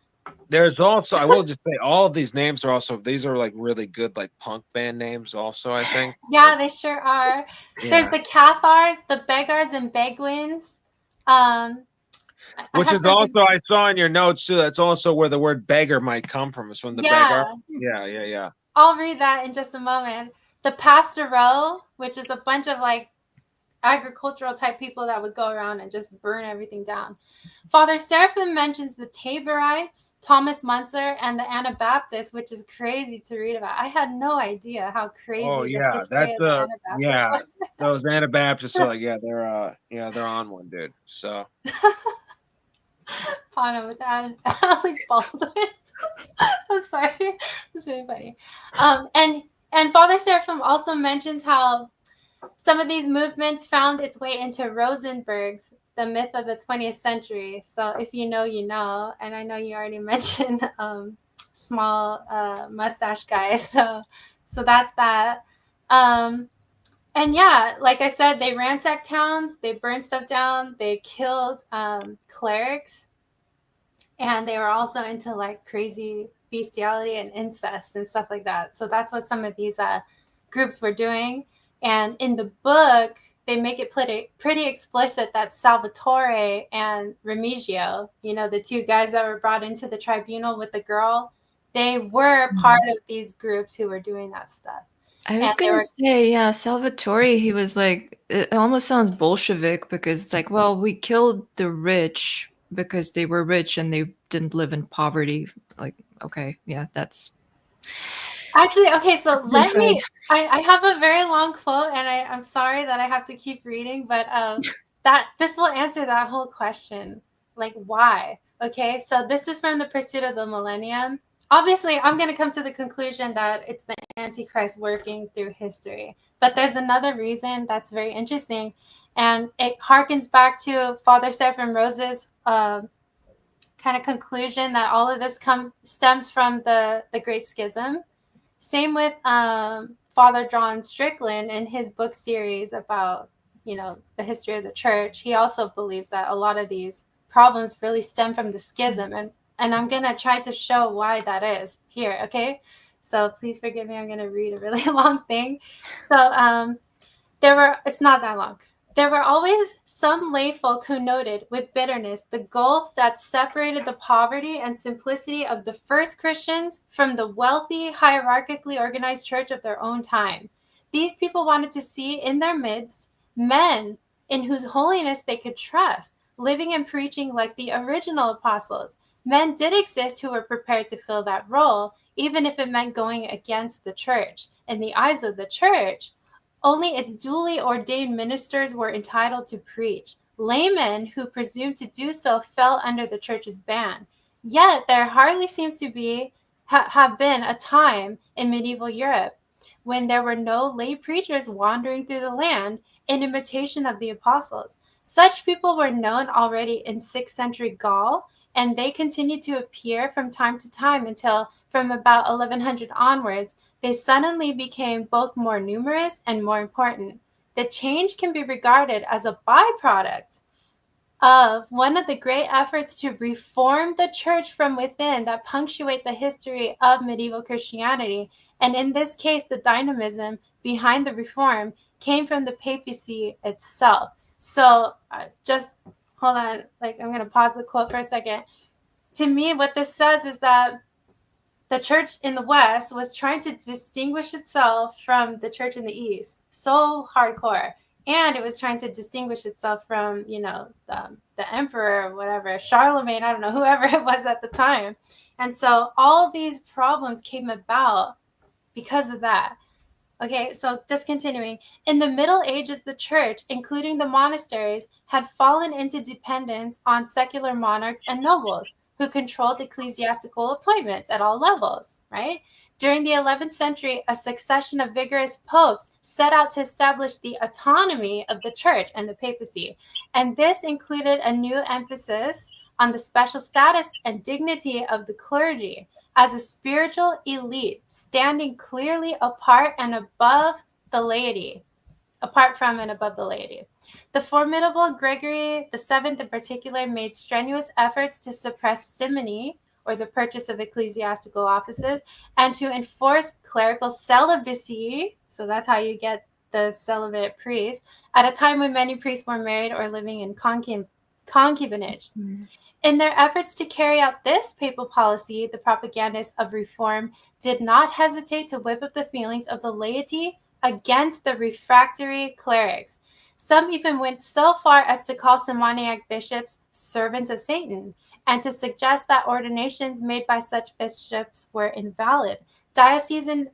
There's also, I will just say, all of these names are also, these are like really good like punk band names also, I think. Yeah, they sure are. Yeah. There's the Cathars, the Begars and Beguins. Which is also, I saw in your notes too, that's also where the word beggar might come from. It's from the beggar. Yeah. I'll read that in just a moment. The Pastoreaux, which is a bunch of like agricultural type people that would go around and just burn everything down. Father Seraphim mentions the Taborites, Thomas Munzer, and the Anabaptists, which is crazy to read about. I had no idea how crazy. Oh yeah, that's those Anabaptists are like, they're on one, dude. So Pana with Alec Baldwin. I'm sorry, it's really funny. And Father Seraphim also mentions how some of these movements found its way into Rosenberg's The Myth of the 20th Century. So if you know, you know. And I know you already mentioned small mustache guy. So that's that. And yeah, like I said, they ransacked towns, they burned stuff down, they killed clerics, and they were also into like crazy bestiality and incest and stuff like that. So that's what some of these groups were doing. And in the book, they make it pretty explicit that Salvatore and Remigio, you know, the two guys that were brought into the tribunal with the girl, they were part of these groups who were doing that stuff. I was going to say, yeah, Salvatore, he was like, it almost sounds Bolshevik because it's like, well, we killed the rich because they were rich and they didn't live in poverty. Like, okay, yeah, that's... Actually, okay, so let me, I have a very long quote, and I'm sorry that I have to keep reading, but this will answer that whole question. Like, why? Okay, so this is from The Pursuit of the Millennium. Obviously, I'm going to come to the conclusion that it's the Antichrist working through history. But there's another reason that's very interesting, and it harkens back to Father Seraphim Rose's kind of conclusion that all of this stems from the Great Schism. Same with Father John Strickland in his book series about, the history of the church. He also believes that a lot of these problems really stem from the schism. And I'm going to try to show why that is here, okay? So please forgive me. I'm going to read a really long thing. So it's not that long. There were always some layfolk who noted with bitterness the gulf that separated the poverty and simplicity of the first Christians from the wealthy, hierarchically organized church of their own time. These people wanted to see in their midst men in whose holiness they could trust, living and preaching like the original apostles. Men did exist who were prepared to fill that role, even if it meant going against the church. In the eyes of the church, only its duly ordained ministers were entitled to preach. Laymen who presumed to do so fell under the church's ban. Yet there hardly seems to have been a time in medieval Europe when there were no lay preachers wandering through the land in imitation of the apostles. Such people were known already in 6th century Gaul, and they continued to appear from time to time until, from about 1100 onwards, they suddenly became both more numerous and more important. The change can be regarded as a byproduct of one of the great efforts to reform the church from within that punctuate the history of medieval Christianity. And in this case, the dynamism behind the reform came from the papacy itself. So just hold on, I'm going to pause the quote for a second. To me, what this says is that the church in the West was trying to distinguish itself from the church in the East, so hardcore. And it was trying to distinguish itself from, the emperor or whatever, Charlemagne, I don't know, whoever it was at the time. And so all these problems came about because of that. Okay, so just continuing. In the Middle Ages, the church, including the monasteries, had fallen into dependence on secular monarchs and nobles who controlled ecclesiastical appointments at all levels, right? During the 11th century, a succession of vigorous popes set out to establish the autonomy of the church and the papacy. And this included a new emphasis on the special status and dignity of the clergy as a spiritual elite standing clearly apart and above the laity, apart from and above the laity. The formidable Gregory VII in particular made strenuous efforts to suppress simony, or the purchase of ecclesiastical offices, and to enforce clerical celibacy, so that's how you get the celibate priest, at a time when many priests were married or living in concubinage. In their efforts to carry out this papal policy, the propagandists of reform did not hesitate to whip up the feelings of the laity against the refractory clerics. Some even went so far as to call Simoniac bishops servants of Satan, and to suggest that ordinations made by such bishops were invalid. Diocesan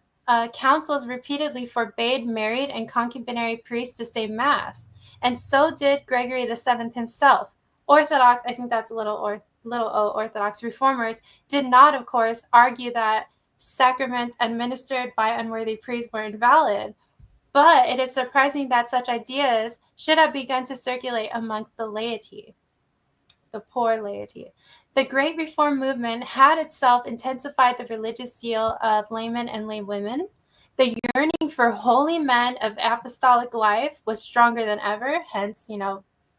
councils repeatedly forbade married and concubinary priests to say Mass, and so did Gregory VII himself. Orthodox, I think that's little o Orthodox reformers, did not, of course, argue that sacraments administered by unworthy priests were invalid. But it is surprising that such ideas should have begun to circulate amongst the laity, the poor laity. The Great Reform movement had itself intensified the religious zeal of laymen and laywomen. The yearning for holy men of apostolic life was stronger than ever, hence,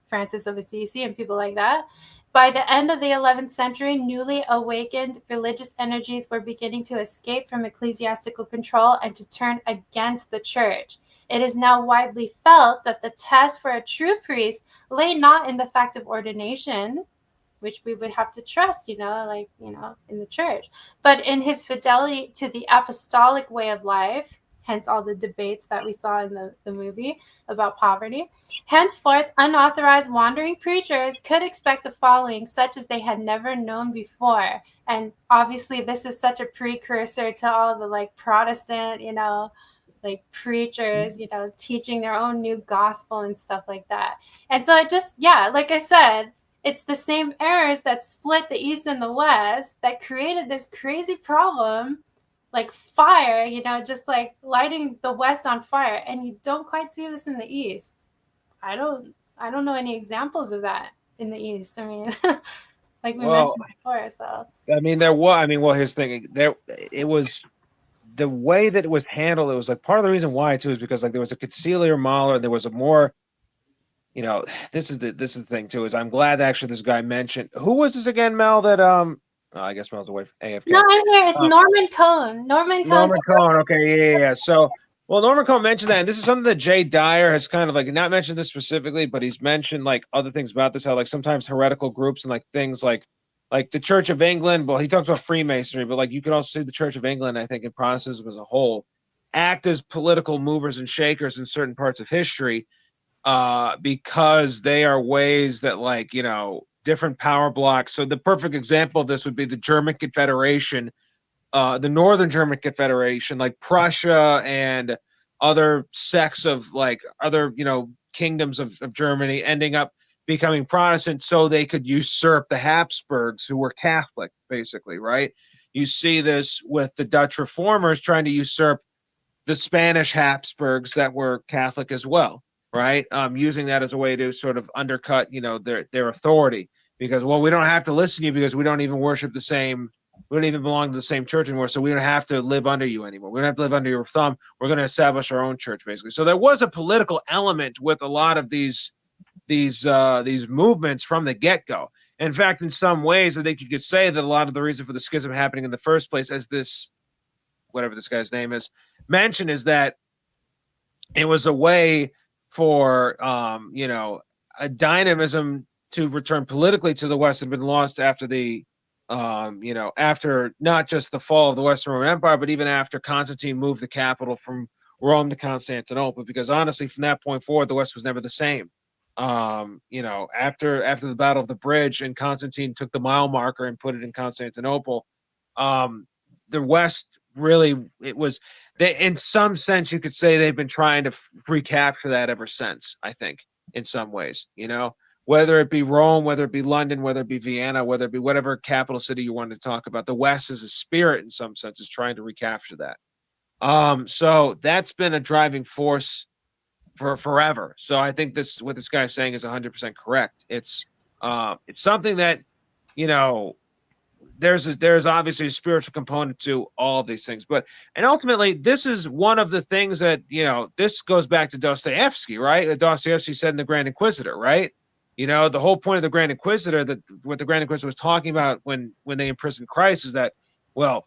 Francis of Assisi and people like that. By the end of the 11th century, newly awakened religious energies were beginning to escape from ecclesiastical control and to turn against the church. It is now widely felt that the test for a true priest lay not in the fact of ordination, which we would have to trust, in the church, but in his fidelity to the apostolic way of life, hence all the debates that we saw in the movie about poverty. Henceforth, unauthorized wandering preachers could expect a following such as they had never known before. And obviously, this is such a precursor to all the Protestant, like preachers, you know, teaching their own new gospel and stuff like that. And so it just, yeah, like I said, it's the same errors that split the East and the West that created this crazy problem, like fire, you know, just like lighting the West on fire. And you don't quite see this in the East. I don't know any examples of that in the East. I mean, like we mentioned before. So I mean, there was. I mean, well, here's the thing. It was the way that it was handled. It was like part of the reason why too is because like there was a conciliar Mahler. There was a more, you know, this is the thing too. Is I'm glad that actually this guy mentioned. Who was this again, Mel? That I guess Mel's away from AFK. no, I'm here. It's Norman Cohn. Norman Cohn. Okay, yeah. So, well, Norman Cohn mentioned that, and this is something that Jay Dyer has kind of like not mentioned this specifically, but he's mentioned like other things about this. How like sometimes heretical groups and like things like the Church of England. Well, he talks about Freemasonry, but like you could also see the Church of England, I think, in Protestantism as a whole, act as political movers and shakers in certain parts of history, because they are ways that like, you know, different power blocks. So the perfect example of this would be the German Confederation, the Northern German Confederation, like Prussia and other sects of like other, you know, kingdoms of Germany ending up becoming Protestant so they could usurp the Habsburgs, who were Catholic, basically, right? You see this with the Dutch reformers trying to usurp the Spanish Habsburgs that were Catholic as well, right? Using that as a way to sort of undercut, you know, their authority, because, well, we don't have to listen to you because we don't even worship the same, we don't even belong to the same church anymore, so we don't have to live under you anymore. We don't have to live under your thumb. We're going to establish our own church, basically. So there was a political element with a lot of these movements from the get-go. In fact, in some ways, I think you could say that a lot of the reason for the schism happening in the first place, as this, whatever this guy's name is, mentioned, is that it was a way for, you know, a dynamism to return politically to the West had been lost after the, you know, after not just the fall of the Western Roman Empire, but even after Constantine moved the capital from Rome to Constantinople. Because honestly, from that point forward, the West was never the same. You know, after the Battle of the Bridge and Constantine took the mile marker and put it in Constantinople, the West really, it was, they, in some sense, you could say they've been trying to recapture that ever since, I think, in some ways, you know, whether it be Rome, whether it be London, whether it be Vienna, whether it be whatever capital city you wanted to talk about, the West as a spirit, in some sense, is trying to recapture that. So that's been a driving force for forever. So I think this, what this guy's saying, is 100% correct. It's something that, you know, there's obviously a spiritual component to all of these things, and ultimately this is one of the things that, you know, this goes back to Dostoevsky, right? Dostoevsky said in the Grand Inquisitor, right? You know, the whole point of the Grand Inquisitor, that what the Grand Inquisitor was talking about when they imprisoned Christ, is that, well,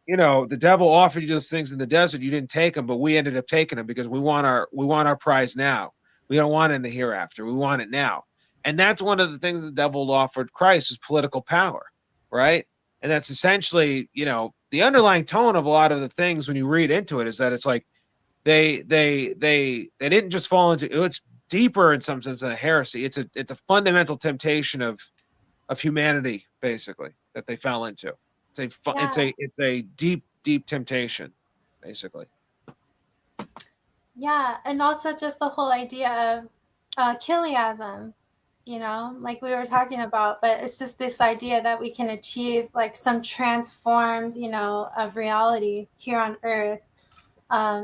you know, the devil offered you those things in the desert, you didn't take them, but we ended up taking them because we want our prize now. We don't want it in the hereafter. We want it now. And that's one of the things the devil offered Christ, is political power, right? And that's essentially, you know, the underlying tone of a lot of the things when you read into it, is that it's like they didn't just fall into, it's deeper in some sense than a heresy. It's a fundamental temptation of humanity, basically, that they fell into. It's a deep temptation, basically. yeah, and also just the whole idea of chiliasm, you know, like we were talking about, but it's just this idea that we can achieve like some transformed, you know, of reality here on Earth.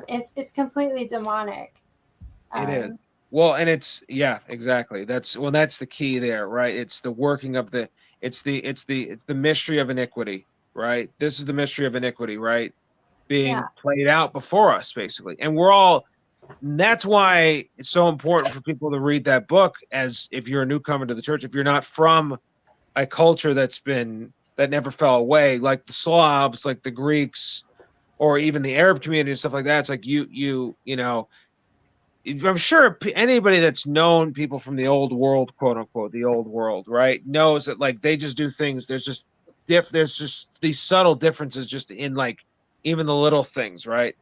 It's completely demonic. It is. Well, and it's, yeah, exactly. That's the key there, right? It's the working of it's the mystery of iniquity, right? This is the mystery of iniquity, right? Being played out before us, basically. And that's why it's so important for people to read that book, as if you're a newcomer to the church, if you're not from a culture that never fell away, like the Slavs, like the Greeks, or even the Arab community and stuff like that. It's like you know, I'm sure anybody that's known people from the old world, quote unquote, the old world, right, knows that like they just do things. There's just these subtle differences just in like even the little things, right?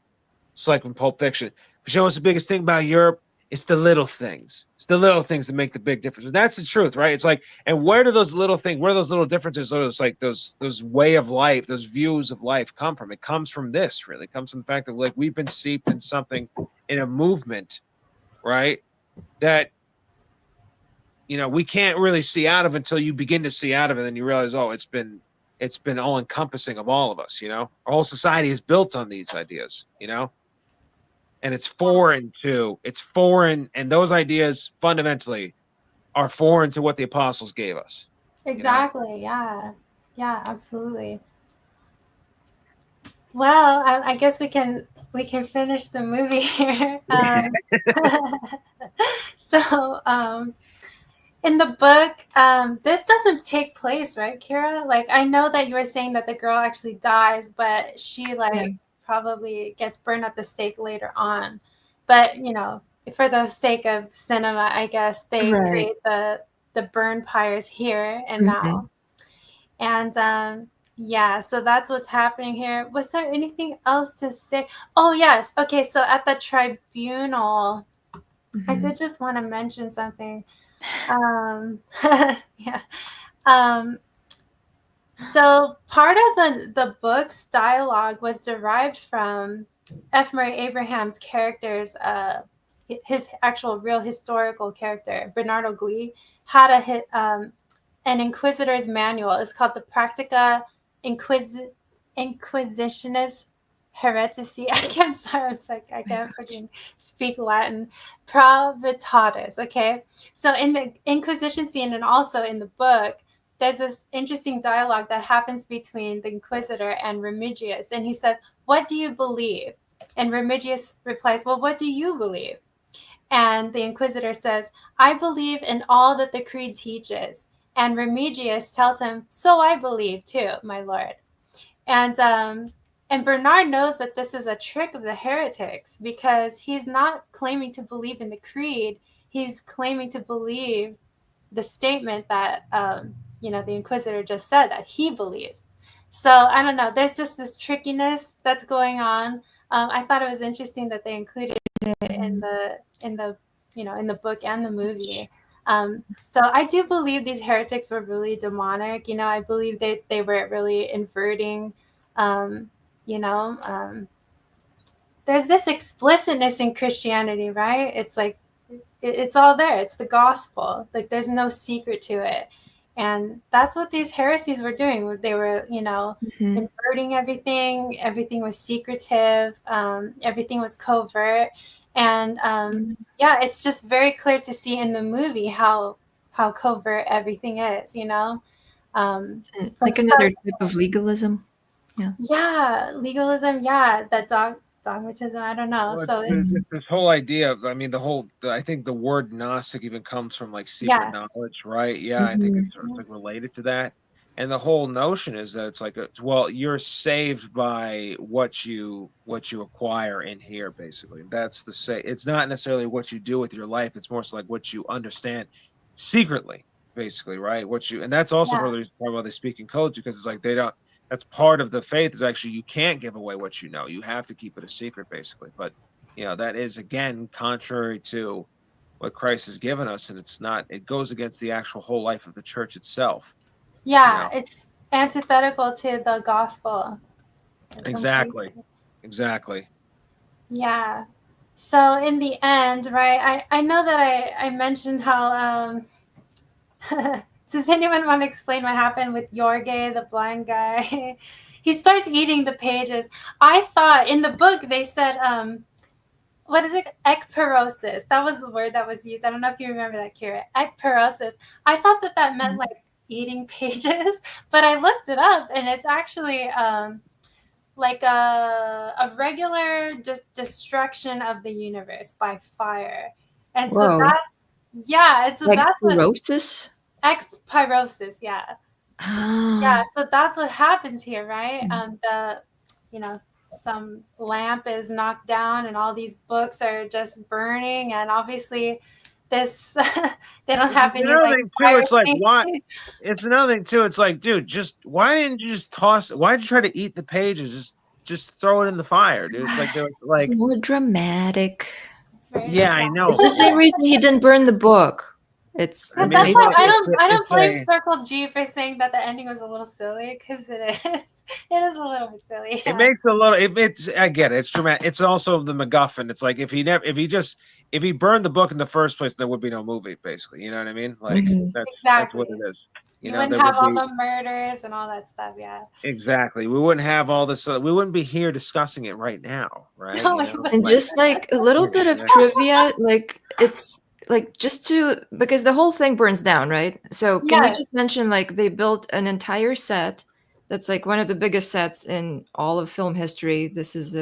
It's like in Pulp Fiction. Show us the biggest thing about Europe. It's the little things. It's the little things that make the big difference. That's the truth, right? It's like, and where do those little things, where those little differences, those way of life, those views of life come from? It comes from this, really. It comes from the fact that like we've been steeped in something, in a movement, right? That, you know, we can't really see out of until you begin to see out of it, and you realize, oh, it's been all encompassing of all of us, you know. Our whole society is built on these ideas, you know. And it's foreign, and those ideas fundamentally are foreign to what the apostles gave us. Exactly. Yeah. Yeah, absolutely. Well, I guess we can finish the movie here. So, in the book, this doesn't take place, right, Kira? Like, I know that you were saying that the girl actually dies, but she probably gets burned at the stake later on. But, you know, for the sake of cinema, I guess they create the burn pyres here and now. And yeah, so that's what's happening here. Was there anything else to say? Oh, yes. Okay, so at the tribunal, I did just want to mention something. Yeah. So part of the book's dialogue was derived from F. Murray Abraham's character's, his actual real historical character, Bernardo Gui, had an inquisitor's manual. It's called the Practica Inquisitionis Heretici. I can't freaking speak Latin. Pravitatis. Okay. So in the Inquisition scene and also in the book, there's this interesting dialogue that happens between the Inquisitor and Remigius. And he says, "What do you believe?" And Remigius replies, "Well, what do you believe?" And the Inquisitor says, "I believe in all that the creed teaches." And Remigius tells him, "So I believe too, my lord." And Bernard knows that this is a trick of the heretics, because he's not claiming to believe in the creed. He's claiming to believe the statement that, you know, the Inquisitor just said that he believes. So I don't know. There's just this trickiness that's going on. I thought it was interesting that they included it in the you know, in the book and the movie. So I do believe these heretics were really demonic. You know, I believe they were really inverting. You know, there's this explicitness in Christianity, right? It's like it's all there. It's the gospel. Like, there's no secret to it. And that's what these heresies were doing. They were, you know, inverting everything. Everything was secretive. Everything was covert. And yeah, it's just very clear to see in the movie how covert everything is, you know. Like another type of legalism. Yeah. Yeah, legalism. Yeah, that dogmatism. I don't know. Well, So it's this whole idea of, I mean, I think the word Gnostic even comes from like secret knowledge, right? Yeah, I think it's sort of like related to that. And the whole notion is that it's like, well, you're saved by what you acquire in here, basically. That's it's not necessarily what you do with your life. It's more so like what you understand secretly, basically, right? And that's also probably why they speak in codes, because it's like that's part of the faith, is actually you can't give away what you know. You have to keep it a secret, basically. But, you know, that is, again, contrary to what Christ has given us. And it goes against the actual whole life of the church itself. yeah, you know? It's antithetical to the gospel. Exactly. Yeah. So in the end, right, I know that I mentioned how does anyone want to explain what happened with Jorge, the blind guy? He starts eating the pages. I thought in the book they said, what is it? Ekperosis. That was the word that was used. I don't know if you remember that, Kira. Ekperosis. I thought that meant like eating pages, but I looked it up, and it's actually like a regular destruction of the universe by fire. And so that's, yeah. So that's Ekperosis? Ekpyrosis, yeah. Yeah, so that's what happens here, right? You know, some lamp is knocked down and all these books are just burning, and obviously this they don't have any like fire. It's like, what? It's another thing too. It's like, dude, why didn't you just why'd you try to eat the pages? Just throw it in the fire, dude. It's like, it's more dramatic. It's right? Yeah, I know. It's the same reason he didn't burn the book. It's I mean, That's it's why like- I don't it's blame like- Circle G for saying that the ending was a little silly, because it is. It is a little bit silly. It makes a little. It's I get it. It's dramatic. It's also the MacGuffin. It's like if he burned the book in the first place, there would be no movie. Basically, you know what I mean? Like Mhm. that's what it Exactly. is. You know, wouldn't there have would all be the murders and all that stuff. Yeah. exactly. We wouldn't have all this. We wouldn't be here discussing it right now, right? No, You you know, wouldn't. And just like a little bit of trivia, like it's like just to because the whole thing burns down, right? So can we Yes. just mention like they built an entire set that's like one of the biggest sets in all of film history. This is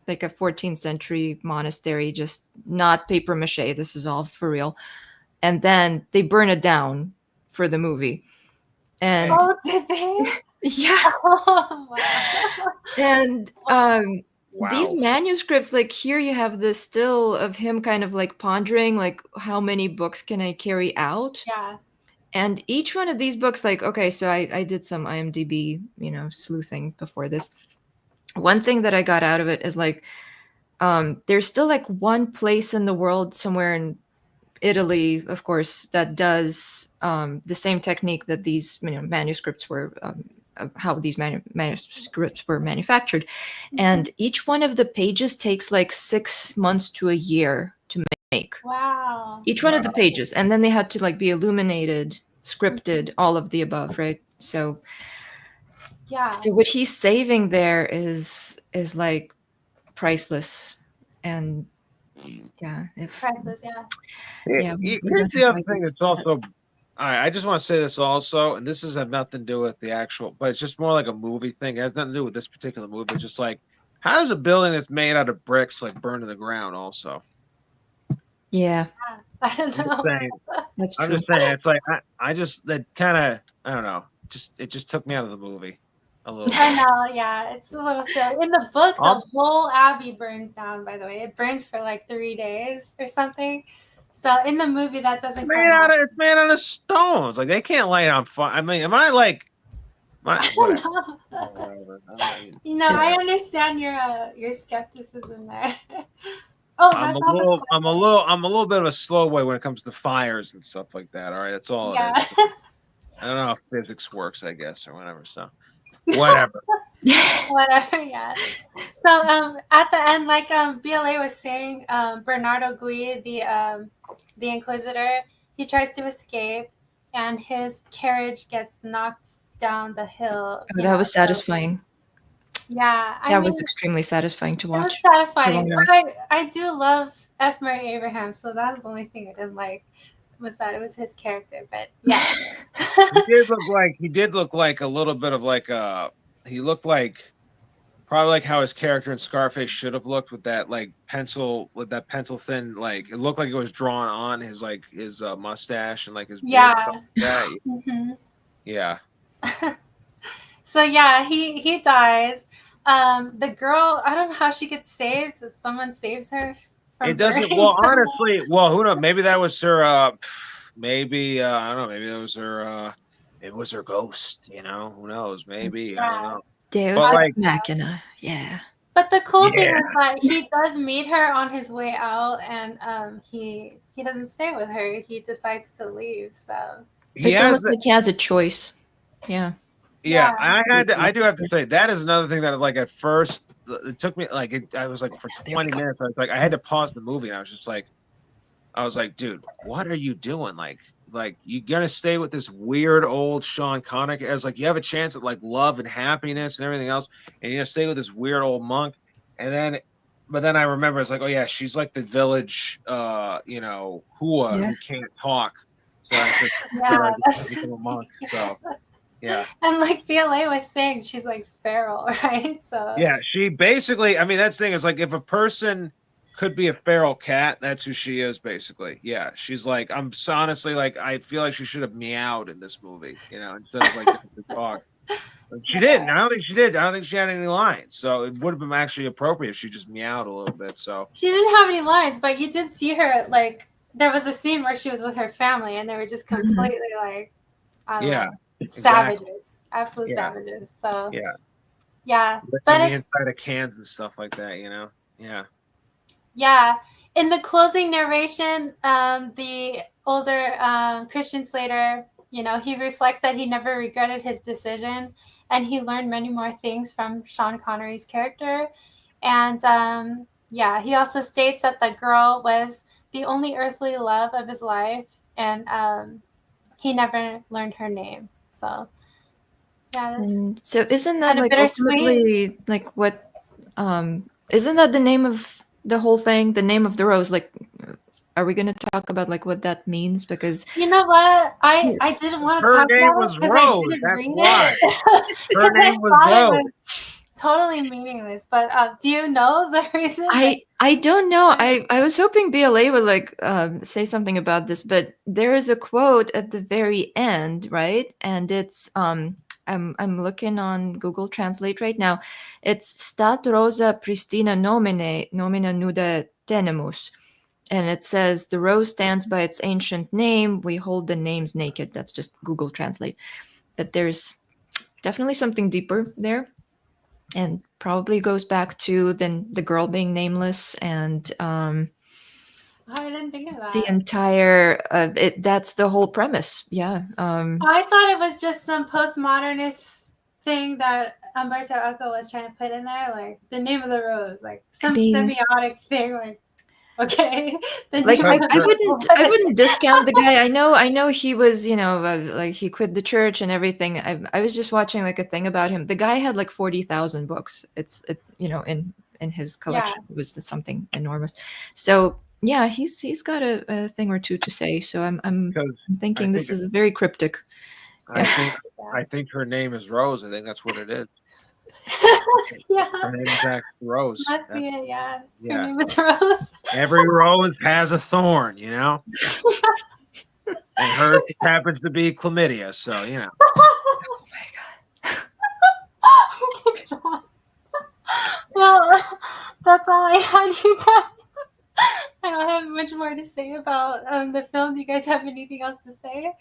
like a 14th century monastery, just not paper mache. This is all for real. And then they burn it down for the movie. And Oh, did they? yeah. Oh, wow. And these wow. manuscripts, like here you have this still of him kind of like pondering like how many books can I carry out? Yeah. And each one of these books, like, okay, so I did some IMDb, sleuthing before this. One thing that I got out of it is like there's still like one place in the world somewhere in Italy, of course, that does the same technique that these manuscripts were how these manuscripts were manufactured. And each one of the pages takes like 6 months to a year to make. Wow. Each one of the pages. And then they had to like be illuminated, scripted, all of the above, right? So Yeah. so what he's saving there is like priceless. And yeah, Priceless. Yeah. Yeah, we Here's don't the have other thing ideas that's for that. also. I just want to say this also, and this has have nothing to do with the actual, but it's just more like a movie thing. It has nothing to do with this particular movie. It's just like, how does a building that's made out of bricks like burn to the ground? Also, Yeah, I don't I'm just know. saying. that's I'm true. just saying. It's like I just that kind of I don't know. It just took me out of the movie a little. I bit. know, yeah, it's a little silly. In the book, the Um, whole abbey burns down, by the way. It burns for like 3 days or something. So in the movie, that doesn't come out. It's made out of stones. Like they can't light it on fire. I mean, am I like I whatever? don't know. Whatever. I mean, You know, I understand your skepticism there. Oh, I'm that a was little, I'm a little bit of a slow boy when it comes to fires and stuff like that. All right, that's all it yeah. is. I don't know if physics works, I guess, or whatever. So, whatever. Whatever, yeah. So at the end, like BLA was saying, Bernardo Gui, the Inquisitor, he tries to escape and his carriage gets knocked down the hill. Oh, that was satisfying. Yeah, I That mean, was extremely satisfying to it was watch. satisfying. Long But I do love F. Murray Abraham, so that's the only thing I didn't like was that it was his character. But yeah. He did look like a little bit of like he looked like probably like how his character in Scarface should have looked with that pencil thin, like it looked like it was drawn on his mustache and like his beard Yeah. and stuff like that. Mhm. Yeah. So yeah, he dies. The girl, I don't know how she gets saved. So someone saves her. From It doesn't. burning Well, someone. honestly, who knows? Maybe that was her. Maybe I don't know. Maybe that was her. It was her ghost. You know, who knows? Maybe I don't know. Deus But, Ex like- Machina. Yeah. But the cool thing Yeah. is that he does meet her on his way out, and he doesn't stay with her. He decides to leave. So He It's has. almost like he has a choice. Yeah. Yeah, Yeah. I do have to say that is another thing that like at first it took me I was like for 20 minutes I was like I had to pause the movie and I was like, dude, what are you doing? Like you gonna stay with this weird old Sean Connery as like you have a chance at like love and happiness and everything else, and you're gonna stay with this weird old monk, but then I remember it's like, oh yeah, she's like the village hua who can't talk, so I yeah, just become a monk. So yeah. and like BLA was saying, she's like feral, right? So Yeah, she basically, I mean, that's the thing is like if a person could be a feral cat, that's who she is basically. Yeah, she's like, honestly like, I feel like she should have meowed in this movie, instead of like to talk. But she didn't. I don't think she did. I don't think she had any lines. So it would have been actually appropriate if she just meowed a little bit. So she didn't have any lines, but you did see her like there was a scene where she was with her family, and they were just completely like, I don't know, savages, absolute savages. So yeah, but the it's inside of cans and stuff like that, Yeah. yeah, in the closing narration, the older Christian Slater, he reflects that he never regretted his decision, and he learned many more things from Sean Connery's character. And he also states that the girl was the only earthly love of his life, and he never learned her name. So, yeah. And so isn't that Kind of like bittersweet. ultimately like what isn't that the name of the whole thing, the name of the rose? Like, are we going to talk about like what that means? Because you know what, I didn't want to Her talk name about was it because I Rose, didn't that's read why. it because Her name I was thought it Rose. was totally meaningless. But do you know the reason? I don't know. I was hoping BLA would like say something about this, but there is a quote at the very end, right? And it's I'm looking on Google Translate right now. It's "Stat rosa pristina nomina nuda tenemus," and it says, "The rose stands by its ancient name. We hold the names naked." That's just Google Translate, but there's definitely something deeper there. And probably goes back to then the girl being nameless and I didn't think of that. the entire that's the whole premise. Yeah. I thought it was just some postmodernist thing that Umberto Eco was trying to put in there, like the name of the rose, like some semiotic thing, like okay, the like name of the I wouldn't discount the guy. I know he was, like he quit the church and everything. I was just watching like a thing about him. The guy had like 40,000 books. In his collection. It was something enormous. So yeah, he's got a thing or two to say. So I'm thinking this is very cryptic. I think her name is Rose. I think that's what it is. Yeah. Her name is actually Rose. Must be it, yeah. Yeah. Her name is Rose. Every rose has a thorn, And hers happens to be chlamydia, so Oh my god. Well, that's all I had, you guys. I don't have much more to say about the film. Do you guys have anything else to say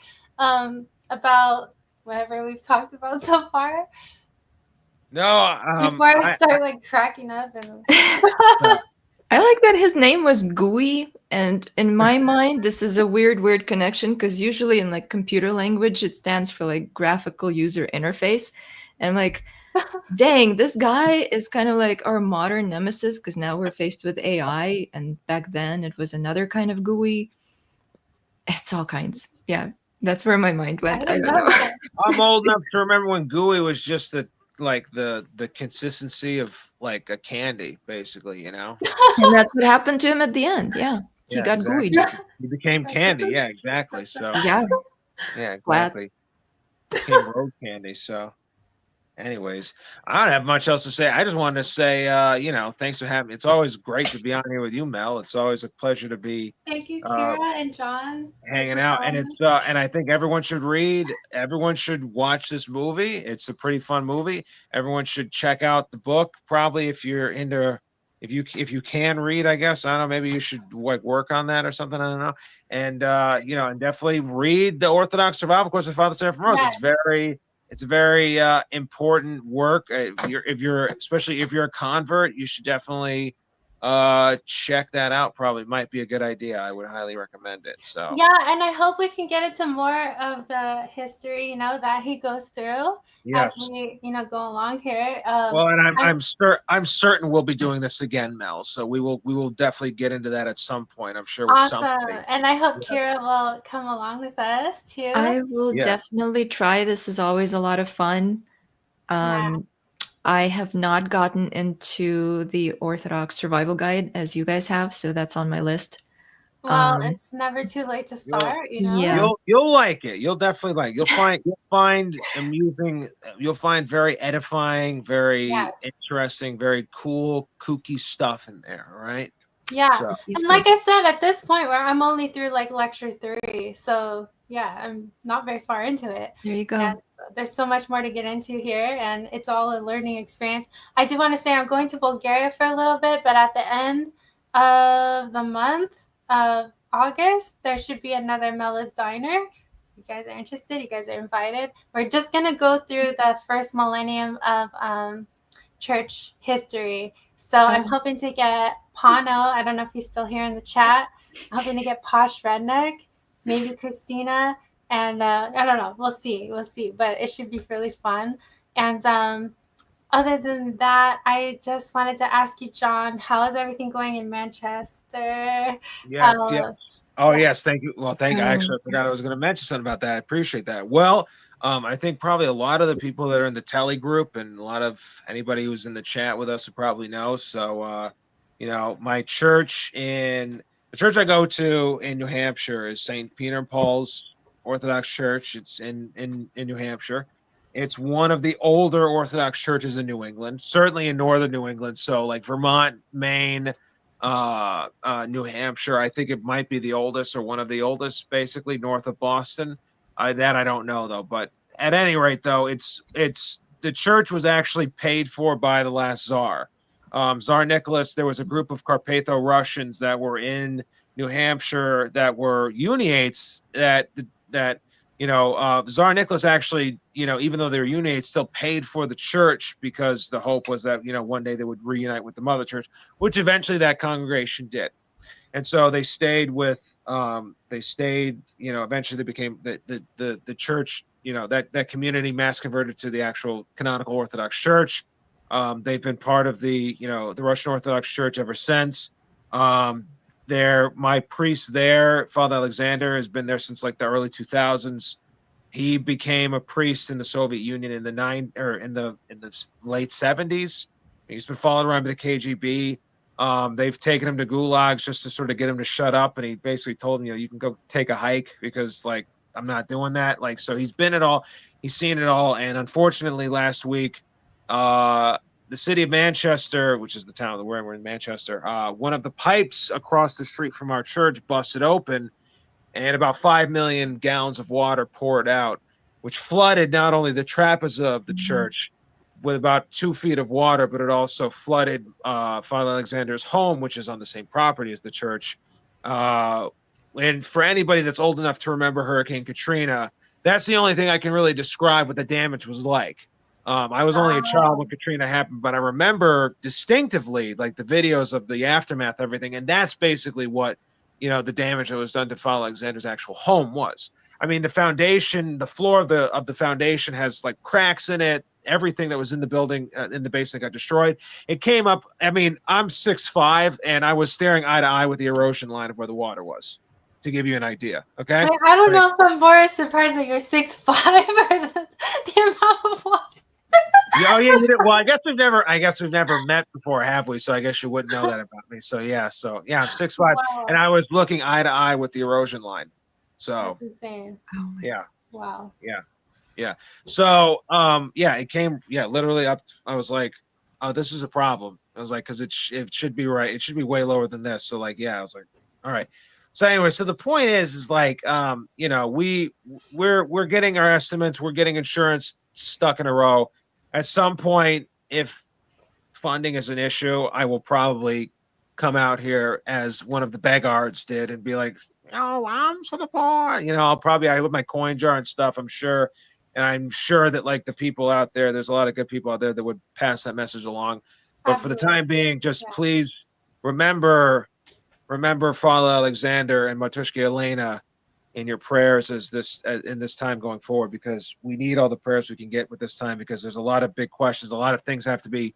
about whatever we've talked about so far? No. Before I start like cracking up and. I like that his name was GUI, and in my mind, this is a weird connection because usually in like computer language, it stands for like graphical user interface, and I'm like, dang, this guy is kind of like our modern nemesis because now we're faced with AI, and back then it was another kind of GUI. It's all kinds. Yeah, that's where my mind went. I don't know. I'm old enough to remember when GUI was just the consistency of like a candy, basically, And that's what happened to him at the end. Yeah, he got exactly. GUI'd. He became candy. Yeah, exactly. So yeah, exactly. Became road candy. So. Anyways, I don't have much else to say. I just wanted to say, thanks for having me. It's always great to be on here with you, Mel. It's always a pleasure to be. Thank you, Kira and John. Hanging out, and and I think everyone should read. Everyone should watch this movie. It's a pretty fun movie. Everyone should check out the book. Probably if you're into, if you can read, I guess I don't know. Maybe you should like work on that or something. I don't know. And and definitely read the Orthodox Survival Course with Father Seraphim Rose. Yes. It's a very important work. Especially if you're a convert, you should definitely check that out. Probably might be a good idea. I would highly recommend it. So yeah, and I hope we can get into more of the history, that he goes through as we, go along here. Well, and I'm certain we'll be doing this again, Mel. So we will definitely get into that at some point. I'm sure. With awesome, something. And I hope Kira will come along with us too. I will definitely try. This is always a lot of fun. I have not gotten into the Orthodox Survival Guide as you guys have, so that's on my list. Well, it's never too late to start, Yeah. You'll like it. You'll definitely like it. You'll find amusing. You'll find very edifying, very interesting, very cool, kooky stuff in there. Right? Yeah. So, and like I said, at this point where I'm only through like lecture 3, so yeah, I'm not very far into it. There you go. And there's so much more to get into here, and it's all a learning experience. I do want to say I'm going to Bulgaria for a little bit, but at the end of the month of August, there should be another Mella's Diner. You guys are interested, you guys are invited. We're just going to go through the first millennium of church history. So I'm hoping to get Pano, I don't know if he's still here in the chat. I'm hoping to get Posh Redneck, maybe Christina, and I don't know. We'll see. But it should be really fun. And other than that, I just wanted to ask you, John, how is everything going in Manchester? Yeah. Oh, yeah. yes. Thank you. Well, thank you. Actually, I forgot I was going to mention something about that. I appreciate that. Well, I think probably a lot of the people that are in the Telly group and a lot of anybody who's in the chat with us would probably know. So, my church the church I go to in New Hampshire is St. Peter and Paul's Orthodox Church. It's in New Hampshire. It's one of the older Orthodox churches in New England, certainly in northern New England. So like Vermont, Maine, New Hampshire. I think it might be the oldest or one of the oldest, basically north of Boston. That I don't know though. But at any rate, though, it's the church was actually paid for by the last czar, Tsar Nicholas. There was a group of Carpatho-Russians that were in New Hampshire that were Uniates that Tsar Nicholas actually, even though they were Uniates, still paid for the church because the hope was that, one day they would reunite with the mother church, which eventually that congregation did. And so they stayed eventually they became the church, that community mass converted to the actual canonical Orthodox Church. They've been part of the Russian Orthodox Church ever since. My priest there, Father Alexander, has been there since like the early 2000s. He became a priest in the Soviet Union in the late 70s. He's been followed around by the KGB. They've taken him to gulags just to sort of get him to shut up, and he basically told him, you can go take a hike because like I'm not doing that. Like, so he's been it all, he's seen it all, and unfortunately last week, the city of Manchester, which is the town where we're in Manchester, one of the pipes across the street from our church busted open, and about 5 million gallons of water poured out, which flooded not only the trapezo of the church with about 2 feet of water, but it also flooded Father Alexander's home, which is on the same property as the church. And for anybody that's old enough to remember Hurricane Katrina, that's the only thing I can really describe what the damage was like. I was only a child when Katrina happened, but I remember distinctively like the videos of the aftermath, everything. And that's basically what, the damage that was done to Father Alexander's actual home was. I mean, the foundation, the floor of the foundation has like cracks in it. Everything that was in the building, in the basement got destroyed. It came up. I mean, I'm 6'5", and I was staring eye to eye with the erosion line of where the water was, to give you an idea. Okay. I don't know if I'm more surprised that you're 6'5" or the amount of water. Oh yeah. Well, I guess we've never met before, have we? So I guess you wouldn't know that about me. So yeah. I'm 6'5", Wow. and I was looking eye to eye with the erosion line. So that's insane. yeah. Wow. Yeah. So it came literally up. I was like, oh, this is a problem. I was like, because it should be right. It should be way lower than this. So like, I was like, all right. So anyway, so the point is like, we're getting our estimates. We're getting insurance stuck in a row. At some point, if funding is an issue, I will probably come out here as one of the beggards did and be like, I'm for the poor. I'll probably with my coin jar and stuff, I'm sure. And I'm sure that like the people out there, there's a lot of good people out there that would pass that message along. But for the time being, just please remember Father Alexander and Matushka Elena in your prayers in this time going forward, because we need all the prayers we can get with this time, because there's a lot of big questions. A lot of things have to be,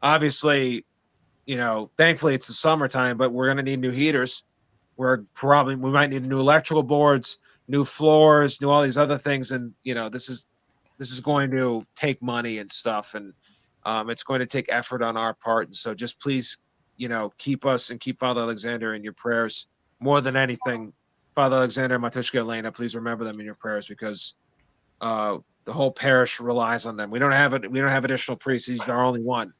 obviously, thankfully it's the summertime, but we're going to need new heaters. We might need new electrical boards, new floors, new all these other things. And, this is going to take money and stuff. And it's going to take effort on our part. And so just please, keep us and keep Father Alexander in your prayers more than anything. Father Alexander and Matushka Elena, please remember them in your prayers, because the whole parish relies on them. We don't have additional priests. He's our only one.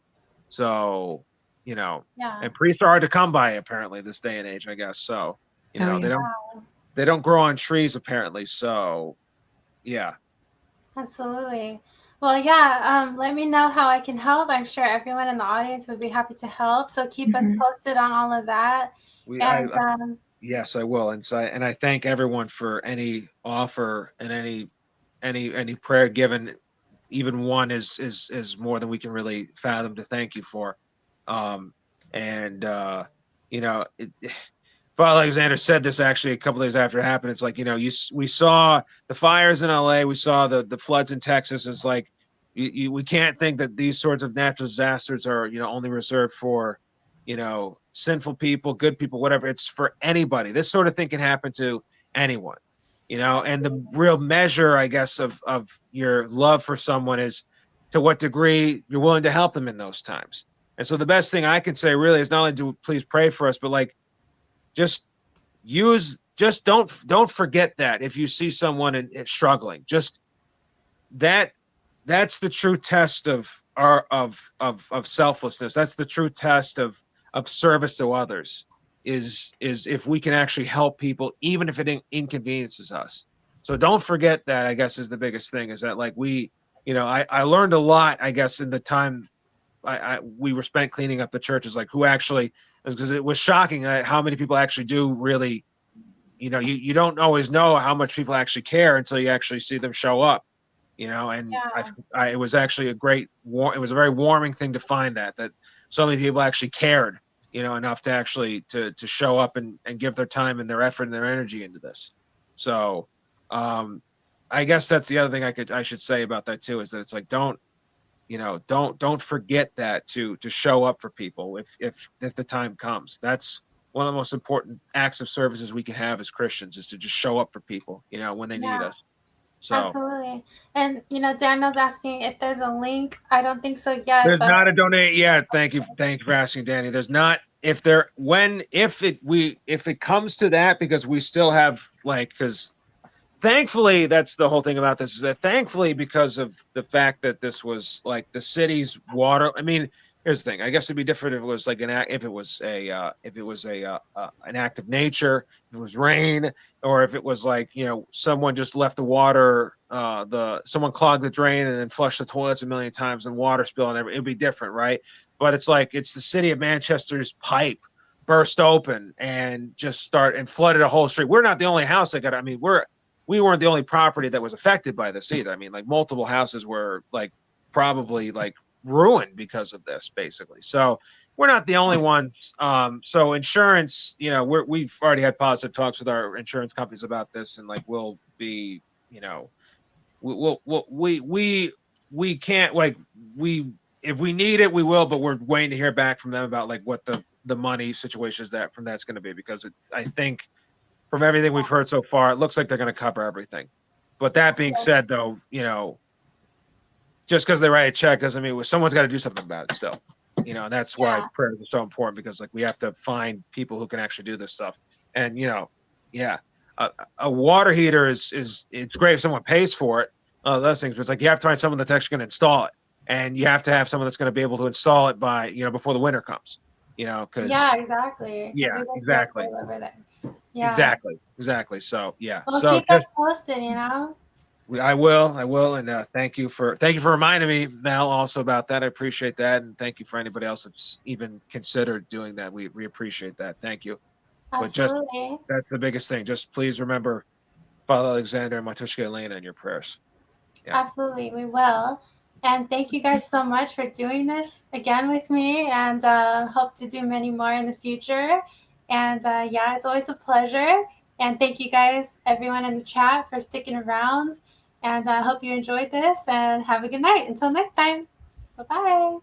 So, and priests are hard to come by apparently this day and age, I guess. So, they don't grow on trees apparently. So, yeah. Absolutely. Well, let me know how I can help. I'm sure everyone in the audience would be happy to help. So keep us posted on all of that. Yes, I will. And so, and I thank everyone for any offer and any prayer given. Even one is more than we can really fathom to thank you for. Father Alexander said this actually a couple days after it happened. It's like, we saw the fires in LA, we saw the floods in Texas. It's like, we can't think that these sorts of natural disasters are, only reserved for, sinful people, good people, whatever. It's for anybody. This sort of thing can happen to anyone, and the real measure, I guess, of your love for someone is to what degree you're willing to help them in those times. And so the best thing I can say really is not only to please pray for us, but like, just don't forget that if you see someone struggling, just that's the true test of selflessness. That's the true test of service to others, is if we can actually help people, even if it inconveniences us. So don't forget that, I guess, is the biggest thing, is that like I learned a lot, I guess, in the time we were spent cleaning up the churches, like who actually, because it was shocking how many people actually do really, you don't always know how much people actually care until you actually see them show up, and it was actually it was a very warming thing to find that so many people actually cared, enough to actually to show up and give their time and their effort and their energy into this. So I guess that's the other thing I should say about that too, is that it's like, don't forget that to show up for people if the time comes. That's one of the most important acts of services we can have as Christians, is to just show up for people, when they need us. So absolutely. And Daniel's asking if there's a link. I don't think so yet. There's not a donate yet. Thank you for asking, Danny. There's not. If it comes to that, because we still have because thankfully, that's the whole thing about this, is that thankfully, because of the fact that this was like the city's water. I mean, here's the thing. I guess it'd be different if it was like an act of nature, if it was rain, or if it was like, someone just left the water, someone clogged the drain and then flushed the toilets a million times and water spill and everything. It'd be different, right? But it's like, it's the city of Manchester's pipe burst open and just flooded a whole street. We're not the only house that got. I mean, we weren't the only property that was affected by this either. I mean, like multiple houses were like probably like ruined because of this, basically. So we're not the only ones. So insurance, we've already had positive talks with our insurance companies about this, and like we'll be, we can't if we need it, we will, but we're waiting to hear back from them about like what the money situation is that's going to be, because I think from everything we've heard so far, it looks like they're going to cover everything. But that being said, though, just because they write a check doesn't mean someone's got to do something about it still. And that's why prayers are so important, because like we have to find people who can actually do this stuff. And a water heater is it's great if someone pays for it, those things. But it's like you have to find someone that's actually going to install it, and you have to have someone that's going to be able to install it by before the winter comes. Because exactly. Exactly. Yeah. Exactly. So Well, so keep us posted, I will, and thank you for reminding me, Mel, also about that. I appreciate that, and thank you for anybody else that's even considered doing that. We appreciate that. Thank you. Absolutely. But that's the biggest thing. Just please remember Father Alexander and Matushka Elena in your prayers. Yeah. Absolutely, we will. And thank you guys so much for doing this again with me, and hope to do many more in the future. And it's always a pleasure. And thank you guys, everyone in the chat, for sticking around. And I hope you enjoyed this, and have a good night. Until next time. Bye-bye.